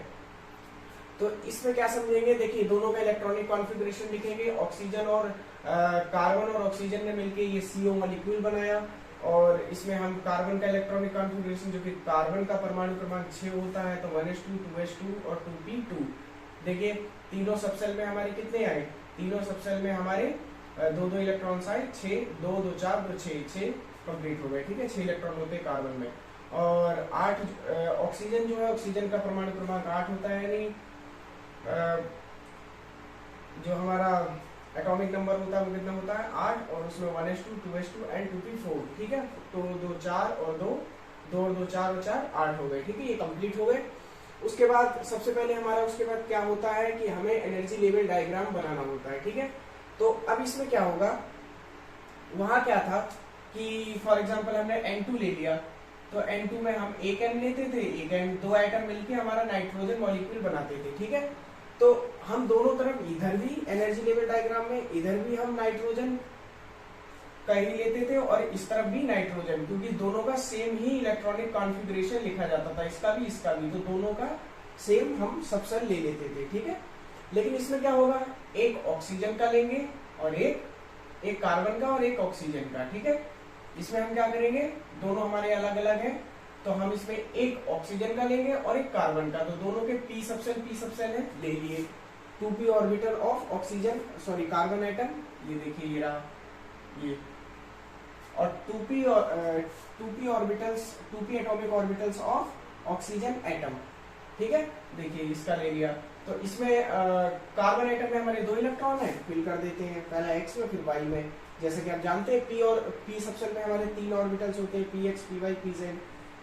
तो इसमें क्या समझेंगे, देखिए दोनों का इलेक्ट्रॉनिक कॉन्फ़िगरेशन लिखेंगे, ऑक्सीजन और कार्बन और ऑक्सीजन ने मिलके ये CO मॉलिक्यूल बनाया, और इसमें हम कार्बन का इलेक्ट्रॉनिक कॉन्फ़िगरेशन, जो कि कार्बन का परमाणु क्रमांक 6 होता है, तो 1s2 2s2 और 2p2। देखिए तीनों सबसेल में हमारे कितने आए, तीनों सबसेल में हमारे 2-2 इलेक्ट्रॉन्स आए, 6 2 2 4 2 6 कंप्लीट हो गए, ठीक है, 6 इलेक्ट्रॉन होते हैं कार्बन में। और 8 ऑक्सीजन जो है, ऑक्सीजन का परमाणु क्रमांक 8 होता है, यानी जो हमारा एटॉमिक नंबर होता है वो कितना होता है, 8, और उसमें 1s2 2s2 एंड 2p4, ठीक है। तो 2 4 और 2 2 और 2 4 और 4 8 हो गए, ठीक है, ये कंप्लीट हो गए। उसके बाद सबसे पहले हमारा उसके बाद क्या होता है कि हमें एनर्जी लेवल डायग्राम बनाना होता है, ठीक है। तो अब इसमें क्या होगा, वहां क्या था कि फॉर एग्जांपल हमने N2 ले लिया, तो N2 में हम एक N लेते थे, एक N, 2 एटम मिलके हमारा नाइट्रोजन मॉलिक्यूल बनाते थे, ठीक है। तो हम दोनों तरफ इधर भी एनर्जी लेवल डायग्राम में इधर भी हम नाइट्रोजन का ही लेते थे और इस तरफ भी नाइट्रोजन, क्योंकि दोनों का सेम ही इलेक्ट्रॉनिक कॉन्फ़िगरेशन लिखा जाता था, इसका भी इसका भी, तो दोनों का सेम हम सबसेल ले लेते थे, ठीक है। लेकिन इसमें क्या होगा, एक ऑक्सीजन का लेंगे और एक कार्बन का और एक ऑक्सीजन का, ठीक है। इसमें हम क्या करेंगे, दोनों हमारे अलग अलग हैं, तो हम इसमें एक ऑक्सीजन का लेंगे और एक कार्बन का, तो दोनों के p सबसेल है, ले लिए। 2p orbital of oxygen, sorry carbon atom, ये देखिए ये रहा ये, और 2p orbitals, 2p atomic orbitals of oxygen atom, ठीक है। देखिए इसका ले लिया, तो इसमें कार्बन एटम में हमारे 2 इलेक्ट्रॉन है, फिल कर देते हैं, पहला x में फिर y में। जैसे कि आप जानते हैं p सबसेल में हमारे 3 ऑर्बिटल्स होते हैं, px py pz,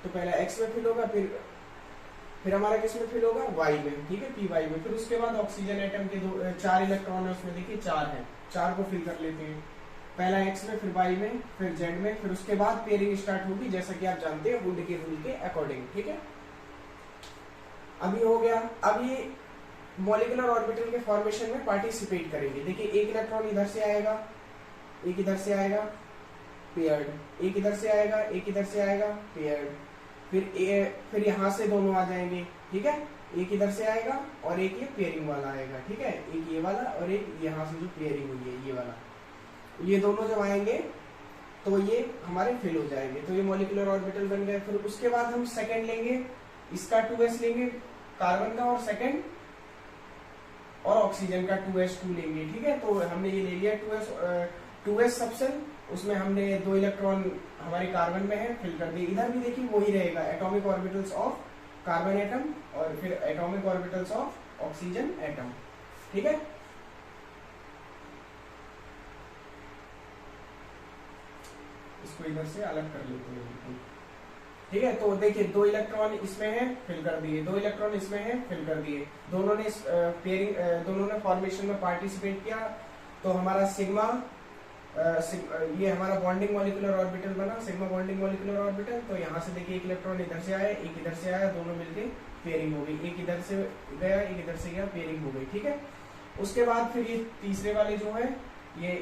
तो पहला x में फिल होगा, फिर हमारा किस में फिल होगा, y में, ठीक है, py में। फिर उसके बाद ऑक्सीजन एटम के 4 इलेक्ट्रॉन है, उसमें देखिए 4 है, 4 को फिल कर लेते हैं, पहला x में, फिर y में, फिर z में, फिर उसके बाद पेयरिंग स्टार्ट होगी, जैसा कि आप जानते हैं वुड के रूल के अकॉर्डिंग, ठीक है। अभी हो गया, अब ये मॉलिक्यूलर ऑर्बिटल के फॉर्मेशन में पार्टिसिपेट करेंगे। देखिए एक इलेक्ट्रॉन इधर से आएगा, एक इधर से आएगा, पेयर्ड, एक इधर से आएगा, एक इधर से आएगा, पेयर्ड, फिर यहाँ से दोनों आ जाएंगे, ठीक है, एक इधर से आएगा और एक ये पेयरिंग वाला आएगा, ठीक है, एक ये वाला और एक यहाँ से जो पेयरिंग हुई है ये वाला, ये दोनों जब आएंगे तो ये हमारे फिल हो जाएंगे, तो ये मॉलिक्यूलर ऑर्बिटल बन गए। फिर उसके बाद हम सेकंड लेंगे, इसका 2s लेंगे कार्बन का, और सेकंड और ऑक्सीजन का 2s2 लेंगे, ठीक है। तो हमने ये ले लिया 2s सबसेल, उसमें हमने 2 इलेक्ट्रॉन हमारे कार्बन में है, फिल कर दिए। इधर भी देखिए वही रहेगा, atomic orbitals of carbon atom और फिर atomic orbitals of oxygen atom. ठीक है, इसको इधर से अलग कर लेते हैं बिल्कुल। ठीक है, तो देखिए 2 इलेक्ट्रॉन इसमें है, फिल कर दिए, 2 इलेक्ट्रॉन इसमें है, फिल कर दिए, दोनों ने पेयरिंग, दोनों ने फॉर्मेशन में पार्टिसिपेट किया। तो हमारा सिग्मा, ये हमारा बॉन्डिंग मॉलिक्यूलर ऑर्बिटल बना, सिग्मा बॉन्डिंग मॉलिक्यूलर ऑर्बिटल। तो यहाँ से देखिए एक इलेक्ट्रॉन इधर से आया, एक इधर से आया, दोनों मिलके पेयरिंग हो गई, एक इधर से गया, एक इधर से गया, पेयरिंग हो गई। ठीक है, उसके बाद फिर ये तीसरे वाले जो है, ये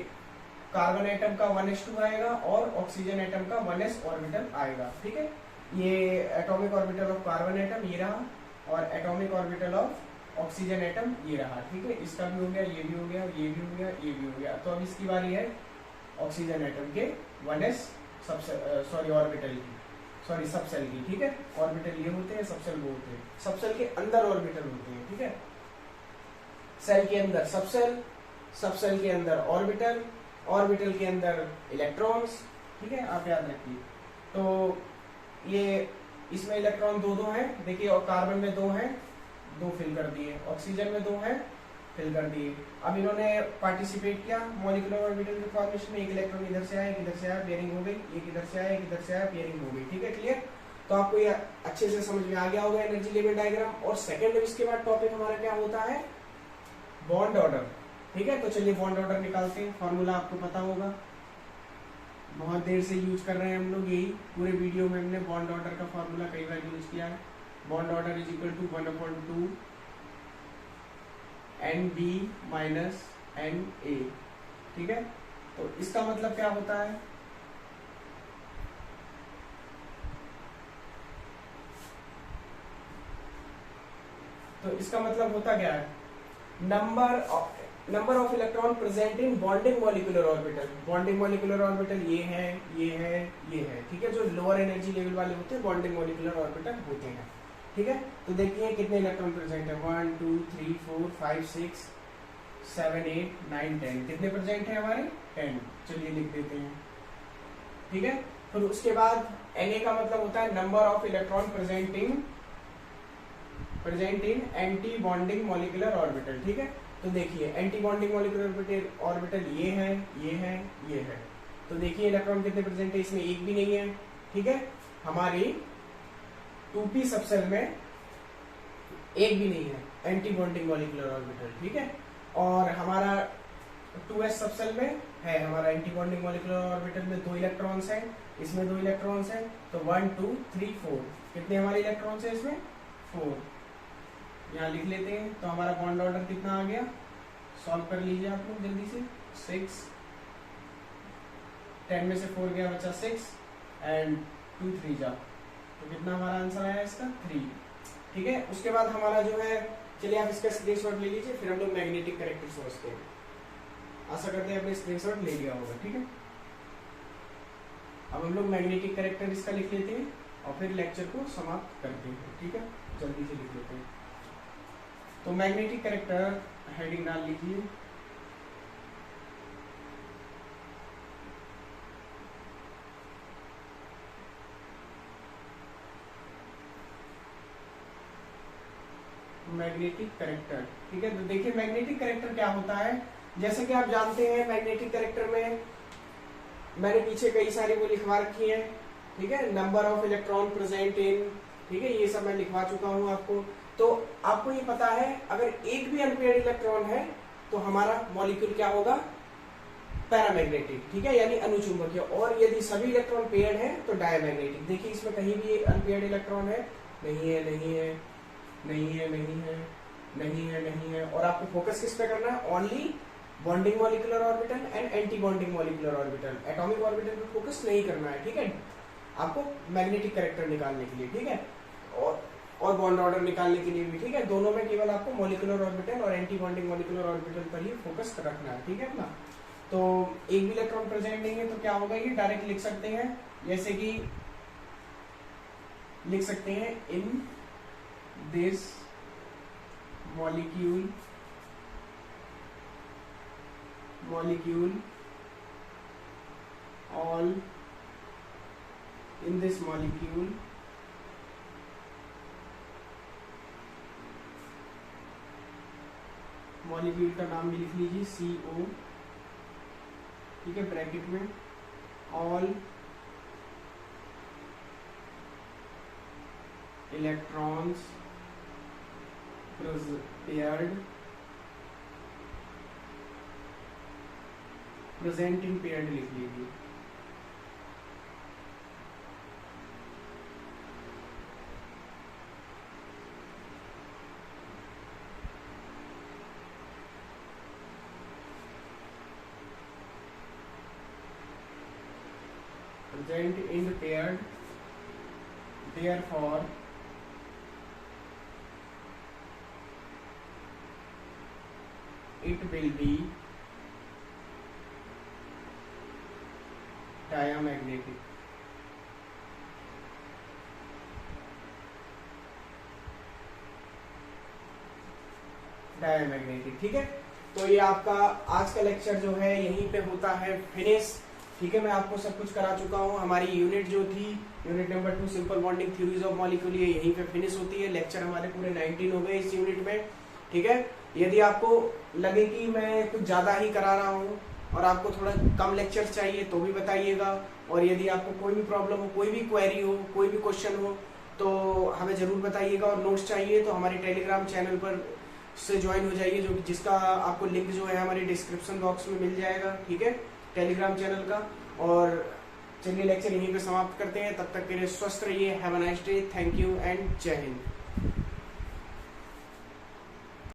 कार्बन एटम का 1s2 आएगा और ऑक्सीजन एटम का 1s ऑर्बिटल आएगा। ठीक है, ये atomic orbital of carbon atom ये रहा और atomic orbital of oxygen atom ये रहा। ठीक है, इसका भी हो गया, ये भी हो गया, ये भी हो गया, ये भी हो गया। तो अब इसकी बारी है ऑक्सीजन एटम के 1s ऑर्बिटल की, सबसेल की। ठीक है, ऑर्बिटल ये होते हैं, सबसेल वो होते हैं, सबसेल के अंदर ऑर्बिटल होते हैं। ठीक है, सेल के अंदर सबसेल, सबसेल के अंदर ऑर्बिटल, ऑर्बिटल के अंदर इलेक्ट्रॉन्स। ठीक है, आप याद रखिए। तो ये इसमें इलेक्ट्रॉन 2-2 हैं, देखिए, और कार्बन में 2 हैं, 2 फिल कर दिए, ऑक्सीजन में 2 हैं, फिल कर दिए। अब इन्होंने पार्टिसिपेट किया मॉलिक्यूलर ऑर्बिटल के फॉर्मेशन में, एक इलेक्ट्रॉन इधर से आया, एक इधर से आया, पेयरिंग हो गई, एक इधर से आया, एक इधर से आया, पेयरिंग हो गई। ठीक है, क्लियर? तो आपको ये अच्छे से समझ में आ गया होगा एनर्जी लेवल डायग्राम। और सेकंड इसके बाद टॉपिक हमारा क्या होता है, बॉन्ड ऑर्डर। ठीक है, तो चलिए बॉन्ड ऑर्डर निकालते हैं। फॉर्मूला आपको पता होगा, बहुत देर से यूज कर रहे हैं हम लोग, यही पूरे वीडियो में हमने बॉन्ड ऑर्डर का फॉर्मूला कई बार यूज किया है। Bond order is equal to 1/2 NB minus NA। ठीक है, तो इसका मतलब क्या होता है, तो इसका मतलब होता क्या है, number of electron present in bonding molecular orbital. Bonding molecular orbital ये है, ये है, ये है। ठीक है, जो लोअर एनर्जी लेवल वाले होते हैं बॉन्डिंग मॉलिक्यूलर ऑर्बिटल होते हैं। ठीक है, तो देखिए कितने इलेक्ट्रॉन प्रेजेंट है, 1 2 3 4 5 6 7 8 9 10। कितने प्रेजेंट है हमारे, 10। चलिए लिख देते हैं। ठीक है, फिर उसके बाद Na का मतलब होता है number of electron present in anti bonding molecular orbital. ठीक है, तो देखिए एंटी बॉन्डिंग मॉलिक्यूलर ऑर्बिटल ये है, ये है, ये है। तो देखिए इलेक्ट्रॉन कितने प्रेजेंट है, इसमें एक भी नहीं है। ठीक है, हमारी 2p सबसेल में एक भी नहीं है एंटी बॉन्डिंग मॉलिक्यूलर ऑर्बिटल। ठीक है, और हमारा 2s सबसेल में है, हमारा एंटी बॉन्डिंग मॉलिक्यूलर ऑर्बिटल में 2 इलेक्ट्रॉन्स हैं, इसमें 2 इलेक्ट्रॉन्स हैं। तो 1 2 3 4 कितने हमारे इलेक्ट्रॉन्स हैं इसमें, 4। यहाँ लिख लेते हैं। तो हमारा बॉन्ड ऑर्डर कितना आ गया, सॉल्व कर लीजिए आप लोग जल्दी से। 6, 10 में से 4 गया, बचा 6 एंड 2 3 जा, तो कितना हमारा आंसर आया इसका, 3। ठीक है, उसके बाद हमारा जो है, चलिए आप इसका स्क्रीनशॉट ले लीजिए, फिर हम लोग मैग्नेटिक कैरेक्टर समझते हैं। आशा करते हैं आपने स्क्रीनशॉट ले लिया होगा। ठीक है, अब हम लोग मैग्नेटिक कैरेक्टर इसका लिख लेते हैं और फिर लेक्चर को समाप्त करते हैं। ठीक है, जल्दी से लिख लेते हैं। तो मैग्नेटिक कैरेक्टर हेडिंग डाल लीजिए। Magnetic character. ठीक है, तो देखिए मैग्नेटिक कैरेक्टर क्या होता है, जैसे कि आप जानते हैं मैग्नेटिक कैरेक्टर में मैंने पीछे कई सारी वो लिखवा रखी है। ठीक है, number of electron present in, ठीक है, ये सब मैं लिखवा चुका हूं आपको। तो आपको ये पता है अगर एक भी अनपेयर्ड इलेक्ट्रॉन है तो हमारा मॉलिक्यूल क्या होगा, पैरामैग्नेटिक। ठीक है, यानी अनुचुंबकीय। और यदि सभी इलेक्ट्रॉन पेयर्ड है तो डायमैग्नेटिक। देखिए इसमें कहीं भी अनपेयर्ड इलेक्ट्रॉन है, नहीं है, नहीं है, नहीं है, नहीं है, नहीं है, नहीं है। और आपको फोकस किस पे करना है, only bonding molecular orbital and anti bonding molecular orbital. Atomic orbital पे फोकस नहीं करना है। ठीक है, आपको मैग्नेटिक कैरेक्टर निकालने के लिए। ठीक है, और बॉन्ड ऑर्डर निकालने के लिए भी। ठीक है, दोनों में केवल आपको मॉलिक्यूलर ऑर्बिटल और एंटी बॉन्डिंग मॉलिक्यूलर ऑर्बिटल पर ही फोकस रखना है। ठीक है अपना। तो एक भी इलेक्ट्रॉन प्रेजेंट नहीं है तो क्या होगा, ये डायरेक्ट लिख सकते हैं, जैसे कि लिख सकते हैं in this molecule all in this molecule molecule का नाम भी लिख लीजिए CO, ठीक है, ब्रैकेट में all electrons paired present in paired लिख लीजिए। present in paired, therefore it will be diamagnetic। Diamagnetic, ठीक है। तो ये आपका आज का लेक्चर जो है यहीं पे होता है फिनिश, ठीक है। मैं आपको सब कुछ करा चुका हूँ। हमारी यूनिट जो थी, unit number 2 simple bonding theories of molecule, ये यहीं पे फिनिश होती है। लेक्चर हमारे पूरे 19 हो गए इस यूनिट में, ठीक है। यदि आपको लगे कि मैं कुछ ज्यादा ही करा रहा हूँ और आपको थोड़ा कम लेक्चर चाहिए तो भी बताइएगा। और यदि आपको कोई भी प्रॉब्लम हो, कोई भी क्वेरी हो, कोई भी क्वेश्चन हो तो हमें जरूर बताइएगा। और नोट्स चाहिए तो हमारे टेलीग्राम चैनल पर से ज्वाइन हो जाइए, जो जिसका आपको लिंक जो है हमारे डिस्क्रिप्शन बॉक्स में मिल जाएगा, ठीक है, टेलीग्राम चैनल का। और चलिए लेक्चर यहीं पे समाप्त करते हैं। तब तक के लिए स्वस्थ रहिए। Have a nice day. Thank you and जय हिंद।